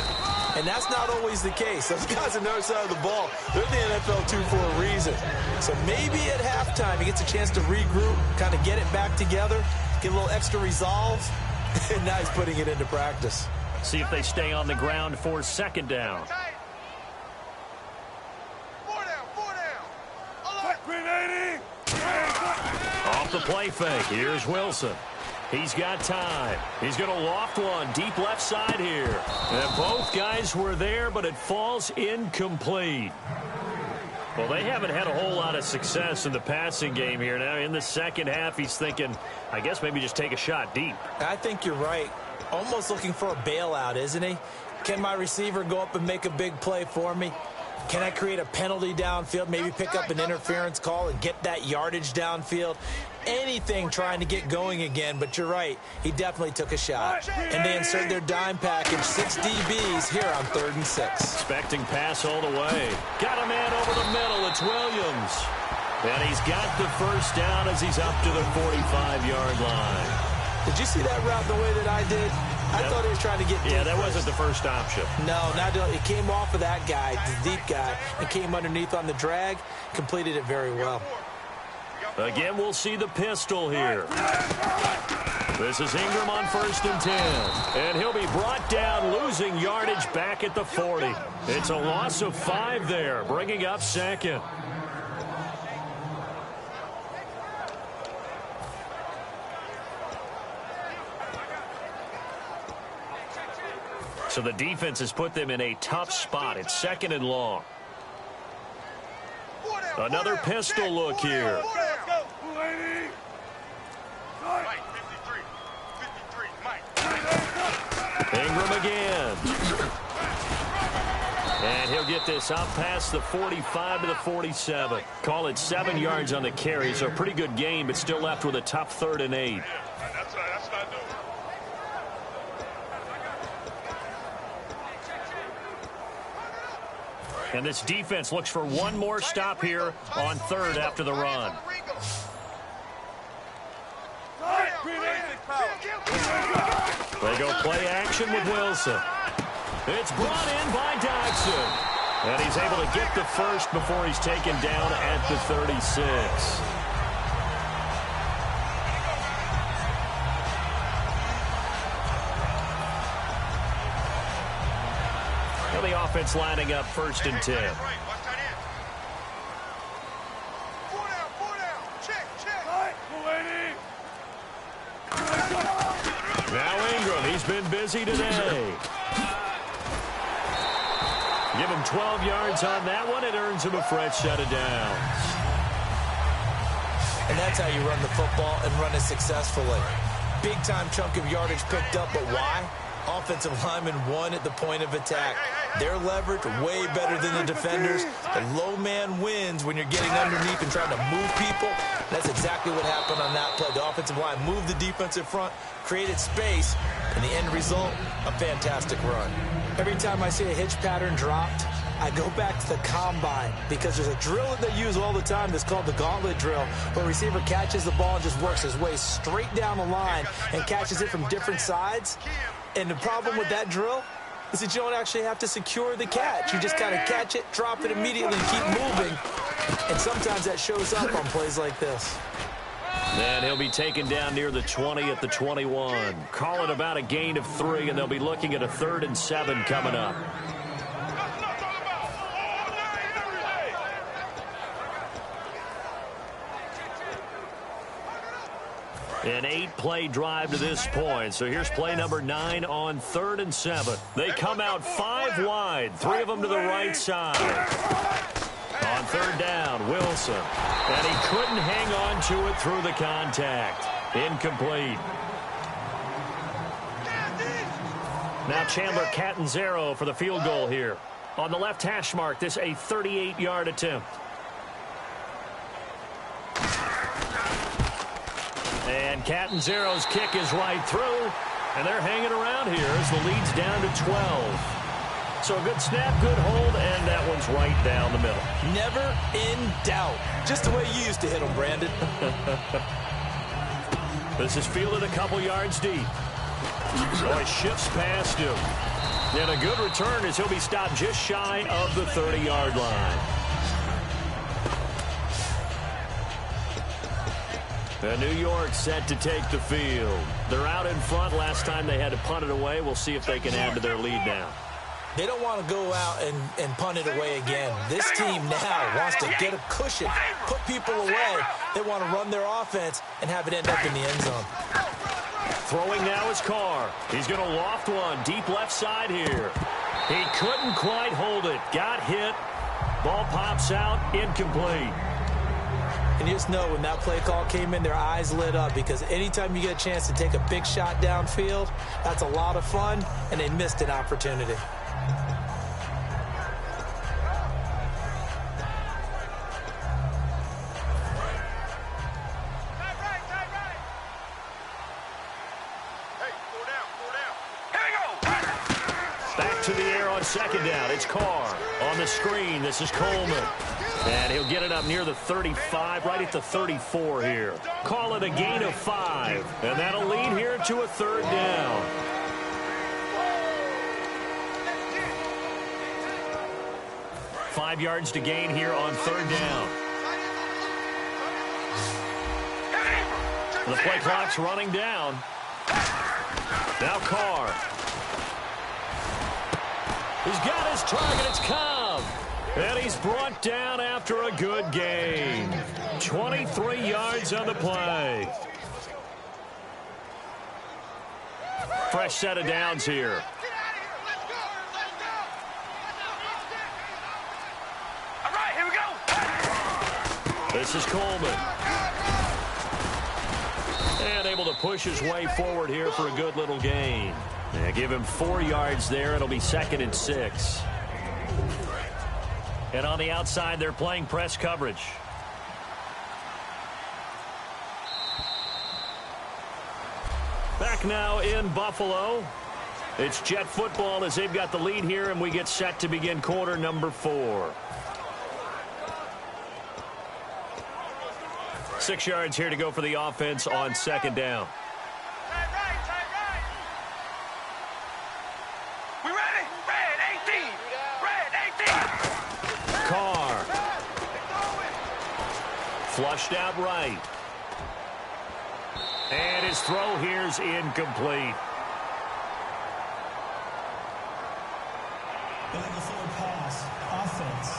And that's not always the case. Those guys on the other side of the ball, they're the NFL 2 for a reason. So maybe at halftime he gets a chance to regroup, kind of get it back together, get a little extra resolve, and now he's putting it into practice. See if they stay on the ground for second down. Off the play fake, here's Wilson. He's got time. He's going to loft one deep left side here. And both guys were there, but it falls incomplete. Well, they haven't had a whole lot of success in the passing game here. Now, in the second half, he's thinking, I guess maybe just take a shot deep. I think you're right. Almost looking for a bailout, isn't he? Can my receiver go up and make a big play for me? Can I create a penalty downfield, maybe pick up an interference call and get that yardage downfield? Anything trying to get going again, but you're right. He definitely took a shot. And they insert their dime package, 6 DBs here on 3rd and 6. Expecting pass all the way. Got a man over the middle. It's Williams. And he's got the first down as he's up to the 45-yard line. Did you see that route the way that I did? I thought he was trying to get deep. Yeah, that wasn't the first option. No, it came off of that guy, the deep guy, and came underneath on the drag, completed it very well. Again, we'll see the pistol here. This is Ingram on 1st and 10. And he'll be brought down, losing yardage back at the 40. It's a loss of 5 there, bringing up second. So the defense has put them in a tough spot. It's 2nd and long. Another pistol look here. Let's go. Mike, 53. 53, Mike. Ingram again. And he'll get this out past the 45 to the 47. Call it 7 yards on the carry, so a pretty good game, but still left with a tough 3rd and 8. Yeah, that's what I do. And this defense looks for one more stop here on 3rd after the run. They go play action with Wilson. It's brought in by Dodson. And he's able to get the first before he's taken down at the 36. Well, the offense lining up 1st and 10. Now Ingram, he's been busy today. Give him 12 yards on that one. It earns him a fresh set of downs. And that's how you run the football and run it successfully. Big-time chunk of yardage picked up, but why? Offensive linemen won at the point of attack. Their leverage way better than the defenders. The low man wins when you're getting underneath and trying to move people. That's exactly what happened on that play. The offensive line moved the defensive front, created space, and the end result, a fantastic run. Every time I see a hitch pattern dropped, I go back to the combine because there's a drill that they use all the time that's called the gauntlet drill, where a receiver catches the ball and just works his way straight down the line and catches it from different sides. And the problem with that drill is that you don't actually have to secure the catch. You just kind of catch it, drop it immediately, and keep moving. And sometimes that shows up on plays like this. And he'll be taken down near the 20 at the 21. Call it about a gain of 3, and they'll be looking at a 3rd and 7 coming up. An 8-play drive to this point. So here's play number 9 on 3rd and 7. They come out 5 wide, 3 of them to the right side. On 3rd down, Wilson. And he couldn't hang on to it through the contact. Incomplete. Now Chandler Catanzaro for the field goal here. On the left hash mark, this a 38-yard attempt. And Catanzaro's kick is right through. And they're hanging around here as the lead's down to 12. So a good snap, good hold, and that one's right down the middle. Never in doubt. Just the way you used to hit them, Brandon. This is fielded a couple yards deep. So he shifts past him. And a good return as he'll be stopped just shy of the 30-yard line. And New York set to take the field. They're out in front. Last time they had to punt it away. We'll see if they can add to their lead now. They don't want to go out and punt it away again. This team now wants to get a cushion, put people away. They want to run their offense and have it end up in the end zone. Throwing now is Carr. He's going to loft one deep left side here. He couldn't quite hold it. Got hit. Ball pops out. Incomplete. And you just know when that play call came in, their eyes lit up because anytime you get a chance to take a big shot downfield, that's a lot of fun, and they missed an opportunity. Back to the air on 2nd down. It's Carr. On the screen, this is Coleman. And he'll get it up near the 35, right at the 34 here. Call it a gain of 5. And that'll lead here to a 3rd down. Five yards to gain here on 3rd down. The play clock's running down. Now Carr. He's got his target. It's Cobb. And he's brought down after a good gain. 23 yards on the play. Fresh set of downs here. All right, here we go. This is Coleman. And able to push his way forward here for a good little gain. Yeah, give him 4 yards there. It'll be 2nd and 6. And on the outside, they're playing press coverage. Back now in Buffalo. It's Jet football as they've got the lead here, and we get set to begin quarter number 4. 6 yards here to go for the offense on 2nd down. We ready? Red 18. Red 18. Carr. Flushed out right. And his throw here's incomplete. Illegal forward pass. Offense.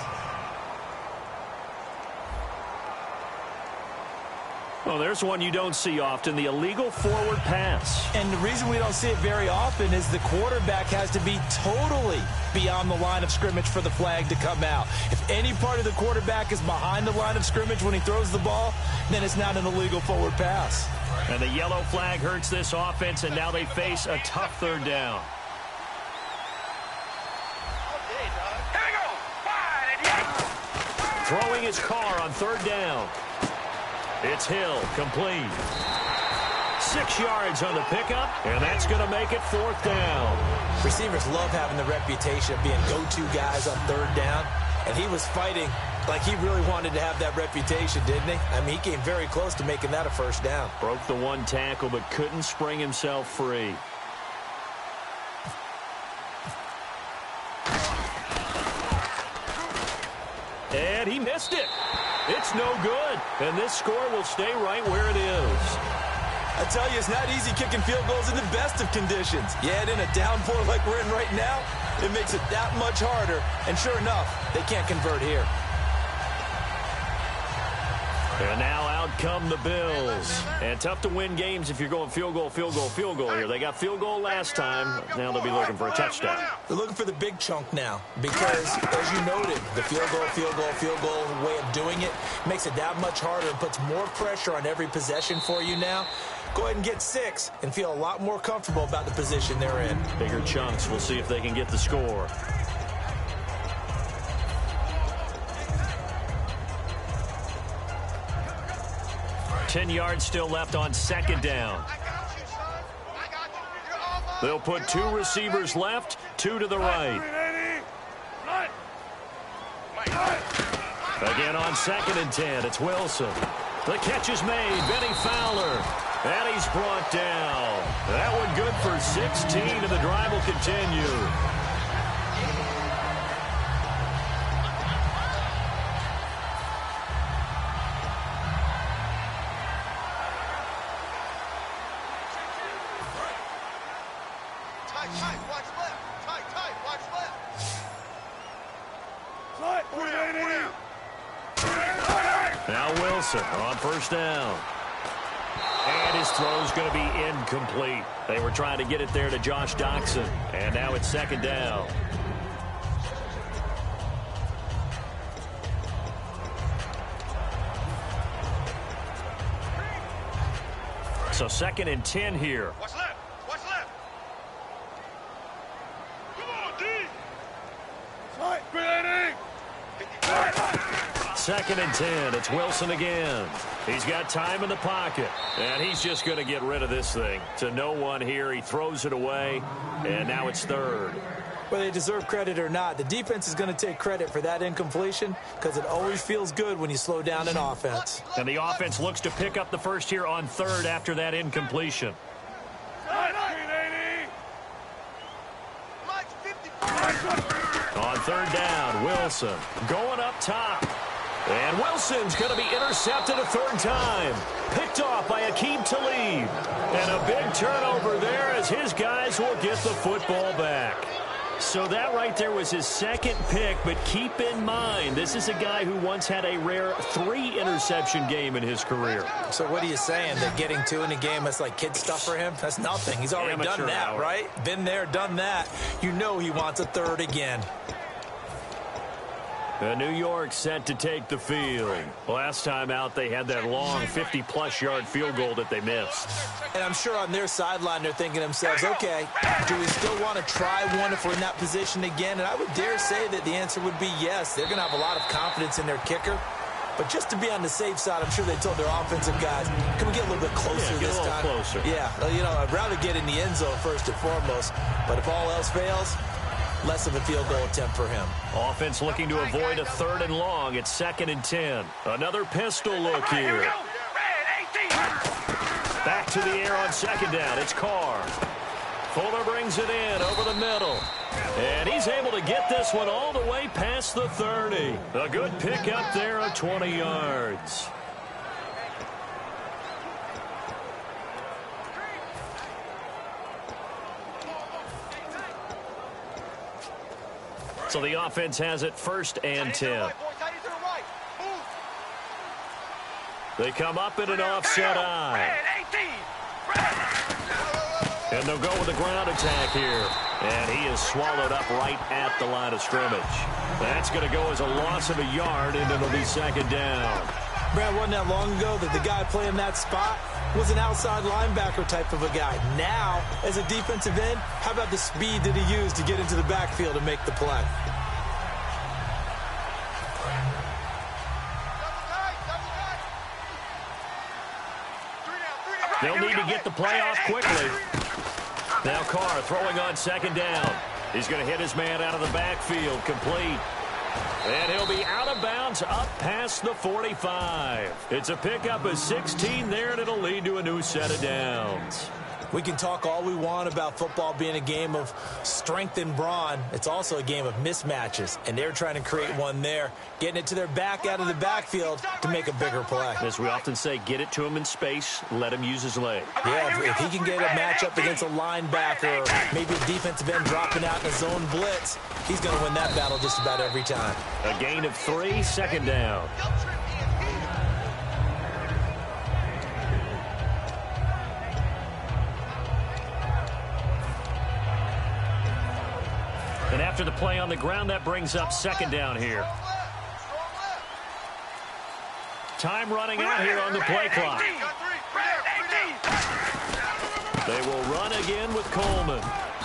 Well, there's one you don't see often, the illegal forward pass. And the reason we don't see it very often is the quarterback has to be totally beyond the line of scrimmage for the flag to come out. If any part of the quarterback is behind the line of scrimmage when he throws the ball, then it's not an illegal forward pass. And the yellow flag hurts this offense, and now they face a tough 3rd down. Here we go. Wide and yank. Throwing his car on 3rd down. It's Hill, complete. 6 yards on the pickup, and that's going to make it 4th down. Receivers love having the reputation of being go-to guys on 3rd down, and he was fighting like he really wanted to have that reputation, didn't he? I mean, he came very close to making that a 1st down. Broke the 1 tackle, but couldn't spring himself free. And he missed it. It's no good. And this score will stay right where it is. I tell you, it's not easy kicking field goals in the best of conditions. Yet in a downpour like we're in right now, it makes it that much harder. And sure enough, they can't convert here. And now out come the Bills. And tough to win games if you're going field goal here. They got field goal last time. Now they'll be looking for a touchdown. They're looking for the big chunk now because, as you noted, the field goal way of doing it makes it that much harder and puts more pressure on every possession for you now. Go ahead and get 6 and feel a lot more comfortable about the position they're in. Bigger chunks. We'll see if they can get the score. Ten yards still left on 2nd down. They'll put 2 receivers left, 2 to the right. Again on 2nd and 10, it's Wilson. The catch is made, Benny Fowler. And he's brought down. That one good for 16, and the drive will continue. Now Wilson on 1st down. And his throw's going to be incomplete. They were trying to get it there to Josh Doxson. And now it's 2nd down. So 2nd and 10 here. What's left? What's left? Come on, D. Right, ready. 2nd and 10. It's Wilson again. He's got time in the pocket. And he's just going to get rid of this thing. To no one here. He throws it away. And now it's 3rd. Whether they deserve credit or not, the defense is going to take credit for that incompletion because it always feels good when you slow down an offense. And the offense looks to pick up the first here on 3rd after that incompletion. On 3rd down, Wilson going up top. And Wilson's going to be intercepted a 3rd time. Picked off by Aqib Talib. And a big turnover there as his guys will get the football back. So that right there was his 2nd pick, but keep in mind, this is a guy who once had a rare 3-interception game in his career. So what are you saying? That getting 2 in a game, that's like kid stuff for him? That's nothing. He's already done that, right? Been there, done that. You know he wants a 3rd again. New York set to take the field. Last time out, they had that long 50-plus yard field goal that they missed. And I'm sure on their sideline, they're thinking to themselves, okay, do we still want to try one if we're in that position again? And I would dare say that the answer would be yes. They're going to have a lot of confidence in their kicker. But just to be on the safe side, I'm sure they told their offensive guys, can we get a little bit closer this time? Closer. Yeah, you know, I'd rather get in the end zone first and foremost. But if all else fails, less of a field goal attempt for him. Offense looking to avoid a 3rd and long. It's 2nd and 10. Another pistol look here. Back to the air on 2nd down. It's Carr. Fuller brings it in over the middle. And he's able to get this one all the way past the 30. A good pick up there of 20 yards. So the offense has it 1st and 10. They come up in an offset eye. And they'll go with a ground attack here. And he is swallowed up right at the line of scrimmage. That's going to go as a loss of a yard, and it'll be 2nd down. Brad, wasn't that long ago that the guy playing that spot was an outside linebacker type of a guy. Now, as a defensive end, how about the speed that he used to get into the backfield and make the play? They'll need to get the play off quickly. Now Carr throwing on 2nd down. He's going to hit his man out of the backfield, complete. And he'll be out of bounds up past the 45. It's a pickup of 16 there, and it'll lead to a new set of downs. We can talk all we want about football being a game of strength and brawn. It's also a game of mismatches, and they're trying to create one there, getting it to their back out of the backfield to make a bigger play. As we often say, get it to him in space, let him use his leg. Yeah, if he can get a matchup against a linebacker or maybe a defensive end dropping out in a zone blitz, he's going to win that battle just about every time. A gain of 3, 2nd down. And after the play on the ground, that brings up 2nd down here. Time running out here on the play clock. They will run again with Coleman.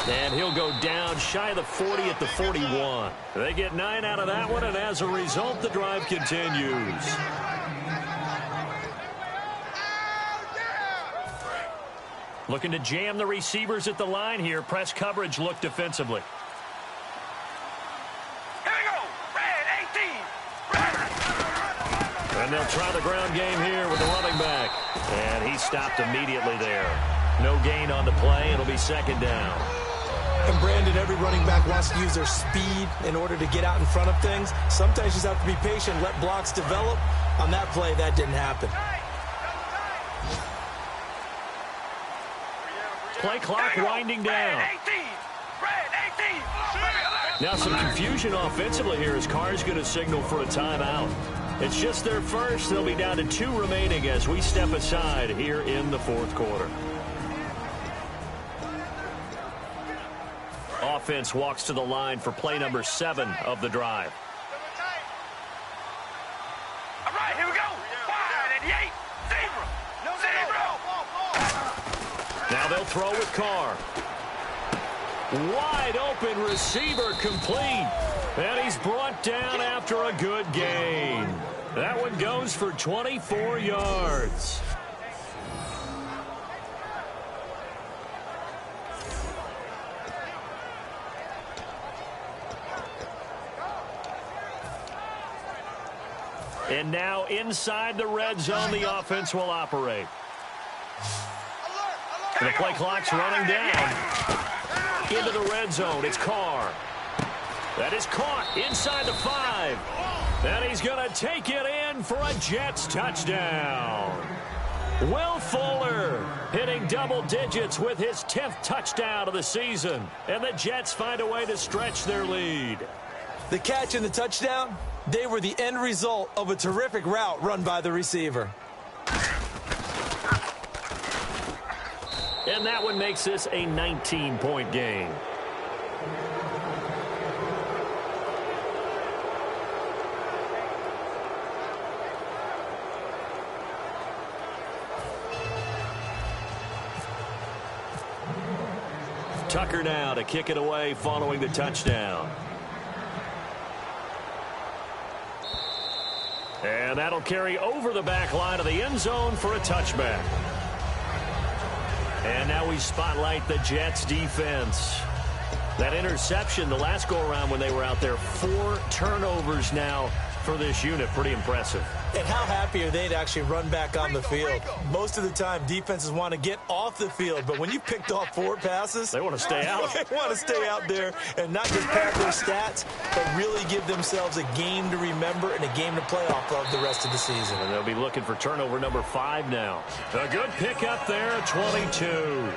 And he'll go down shy of the 40 at the 41. They get 9 out of that one, and as a result, the drive continues. Looking to jam the receivers at the line here. Press coverage look defensively. And they'll try the ground game here with the running back. And he stopped immediately there. No gain on the play. It'll be 2nd down. And Brandon, every running back wants to use their speed in order to get out in front of things. Sometimes you just have to be patient, let blocks develop. On that play, that didn't happen. Play clock winding down. Now some confusion offensively here as Carr's going to signal for a timeout. It's just their first. They'll be down to 2 remaining as we step aside here in the 4th quarter. Offense walks to the line for play number 7 of the drive. All right, here we go. Wide and Yates. Zebra. Now they'll throw with Carr. Wide open receiver complete. And he's brought down after a good gain. That one goes for 24 yards. And now inside the red zone, the offense will operate. And the play clock's running down. Into the red zone, it's Carr. That is caught inside the 5. And he's going to take it in for a Jets touchdown. Will Fuller hitting double digits with his 10th touchdown of the season. And the Jets find a way to stretch their lead. The catch and the touchdown, they were the end result of a terrific route run by the receiver. And that one makes this a 19-point game. Tucker now to kick it away following the touchdown. And that'll carry over the back line of the end zone for a touchback. And now we spotlight the Jets defense. That interception the last go-around when they were out there, 4 turnovers now for this unit. Pretty impressive. And how happy are they to actually run back on the field? Most of the time, defenses want to get off the field, but when you picked off 4 passes, they want to stay out. They want to stay out there and not just pad their stats, but really give themselves a game to remember and a game to play off of the rest of the season. And they'll be looking for turnover number 5 now. A good pickup there at 22.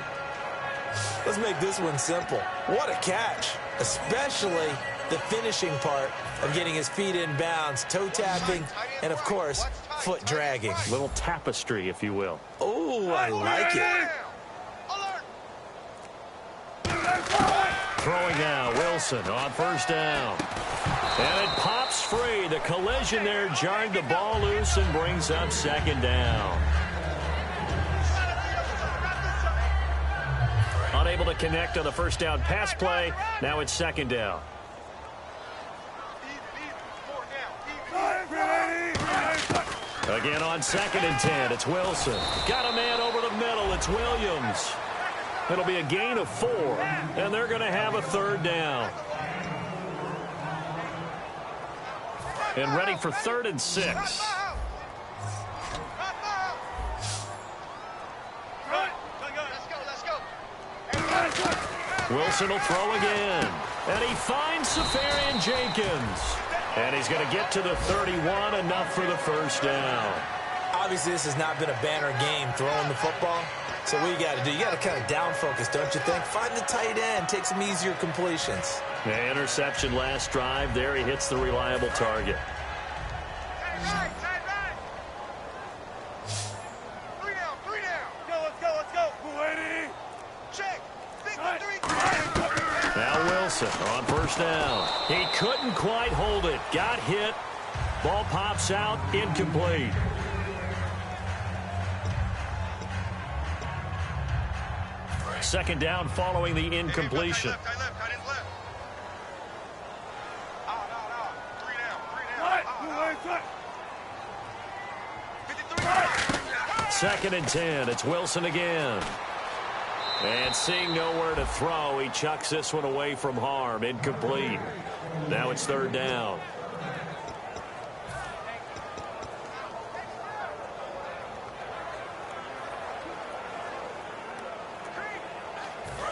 Let's make this one simple. What a catch, especially the finishing part of getting his feet in bounds, toe tapping, and, of course, foot dragging. Little tapestry, if you will. Oh, I like it. Throwing now, Wilson on first down. And it pops free. The collision there jarred the ball loose and brings up second down. Unable to connect on the first down pass play. Now it's second down. Again on 2nd and 10, it's Wilson. Got a man over the middle, it's Williams. It'll be a gain of 4, and they're going to have a 3rd down. And ready for 3rd and 6. Wilson will throw again. And he finds Safarian Jenkins. And he's going to get to the 31, enough for the first down. Obviously, this has not been a banner game throwing the football. So what you got to do, you got to kind of down focus, don't you think? Find the tight end, take some easier completions. The interception last drive. There he hits the reliable target. Now Wilson on first down. He couldn't quite hold it. Got hit. Ball pops out. Incomplete. Second down following the incompletion. Second and 10. It's Wilson again. And seeing nowhere to throw, he chucks this one away from harm. Incomplete. Now it's 3rd down.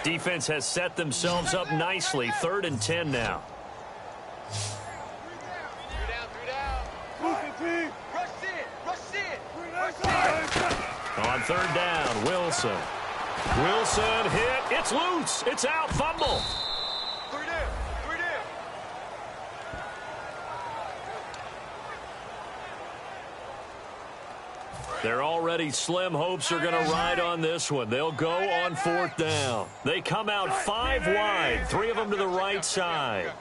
Defense has set themselves up nicely. 3rd and 10 now. On 3rd down, Wilson. Wilson hit. It's loose. It's out. Fumble. 3 down. 3 down. They're already slim hopes are going to ride on this one. They'll go on 4th down. They come out 5 wide. 3 of them to the right side.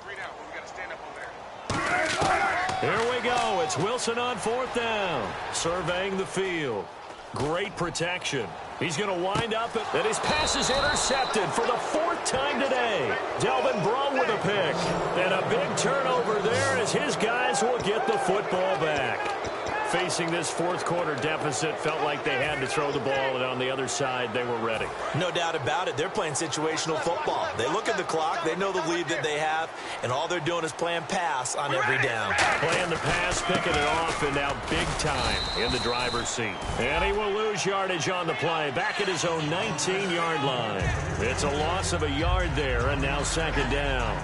Here we go. It's Wilson on 4th down. Surveying the field. Great protection. He's going to wind up, and his pass is intercepted for the 4th time today. Delvin Breaux with a pick. And a big turnover there as his guys will get the football back. Facing this 4th quarter deficit, felt like they had to throw the ball, and on the other side, they were ready. No doubt about it. They're playing situational football. They look at the clock. They know the lead that they have, and all they're doing is playing pass on every down. Playing the pass, picking it off, and now big time in the driver's seat. And he will lose yardage on the play, back at his own 19-yard line. It's a loss of a yard there, and now 2nd down.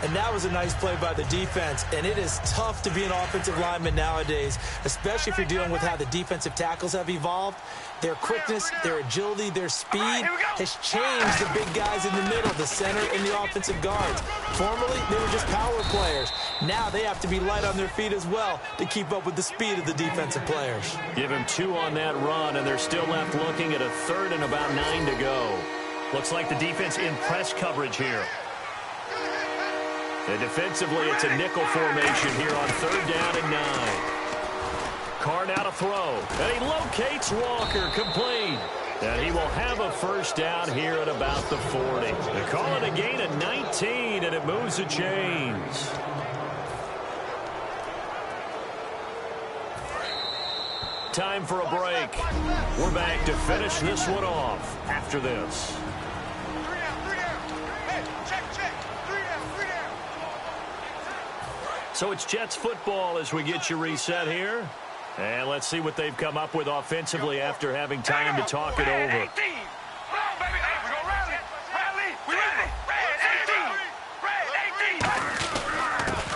And that was a nice play by the defense, and it is tough to be an offensive lineman nowadays, especially if you're dealing with how the defensive tackles have evolved. Their quickness, their agility, their speed has changed the big guys in the middle, the center, and the offensive guards. Formerly, they were just power players. Now they have to be light on their feet as well to keep up with the speed of the defensive players. Give him 2 on that run, and they're still left looking at a 3rd and about 9 to go. Looks like the defense in press coverage here. And defensively, it's a nickel formation here on 3rd down and 9. Carr now to throw. And he locates Walker, complete. And he will have a first down here at about the 40. They call it a gain of 19, and it moves the chains. Time for a break. We're back to finish this one off after this. 3 down. Hey, check. 3 down. So it's Jets football as we get you reset here. And let's see what they've come up with offensively after having time to talk it over. Red 18. Come on, baby. Hey, we gonna rally. We ready. Red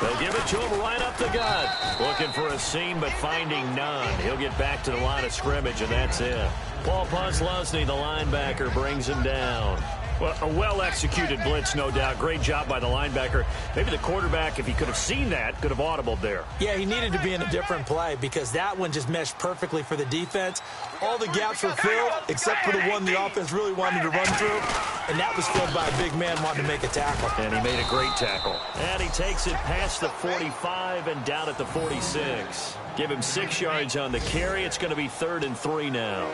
18. They'll give it to him right up the gut. Looking for a seam, but finding none. He'll get back to the line of scrimmage, and that's it. Paul Postlosny, the linebacker, brings him down. Well, a well-executed blitz, no doubt. Great job by the linebacker. Maybe the quarterback, if he could have seen that, could have audibled there. Yeah, he needed to be in a different play because that one just meshed perfectly for the defense. All the gaps were filled except for the one the offense really wanted to run through, and that was filled by a big man wanting to make a tackle. And he made a great tackle. And he takes it past the 45 and down at the 46. Give him 6 yards on the carry. It's going to be 3rd and 3 now.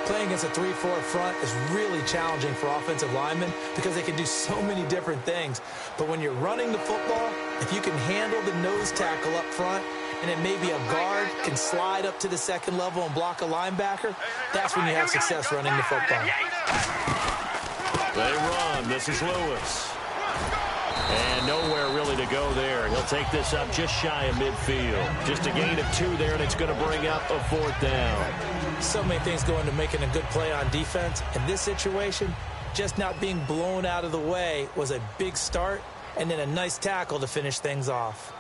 Playing against a 3-4 front is really challenging for offensive linemen because they can do so many different things. But when you're running the football, if you can handle the nose tackle up front, and then maybe a guard can slide up to the second level and block a linebacker, that's when you have success running the football. They run. This is Lewis. And nowhere really to go there. He'll take this up just shy of midfield. Just a gain of 2 there, and it's going to bring up a 4th down. So many things go into making a good play on defense. In this situation, just not being blown out of the way was a big start, and then a nice tackle to finish things off.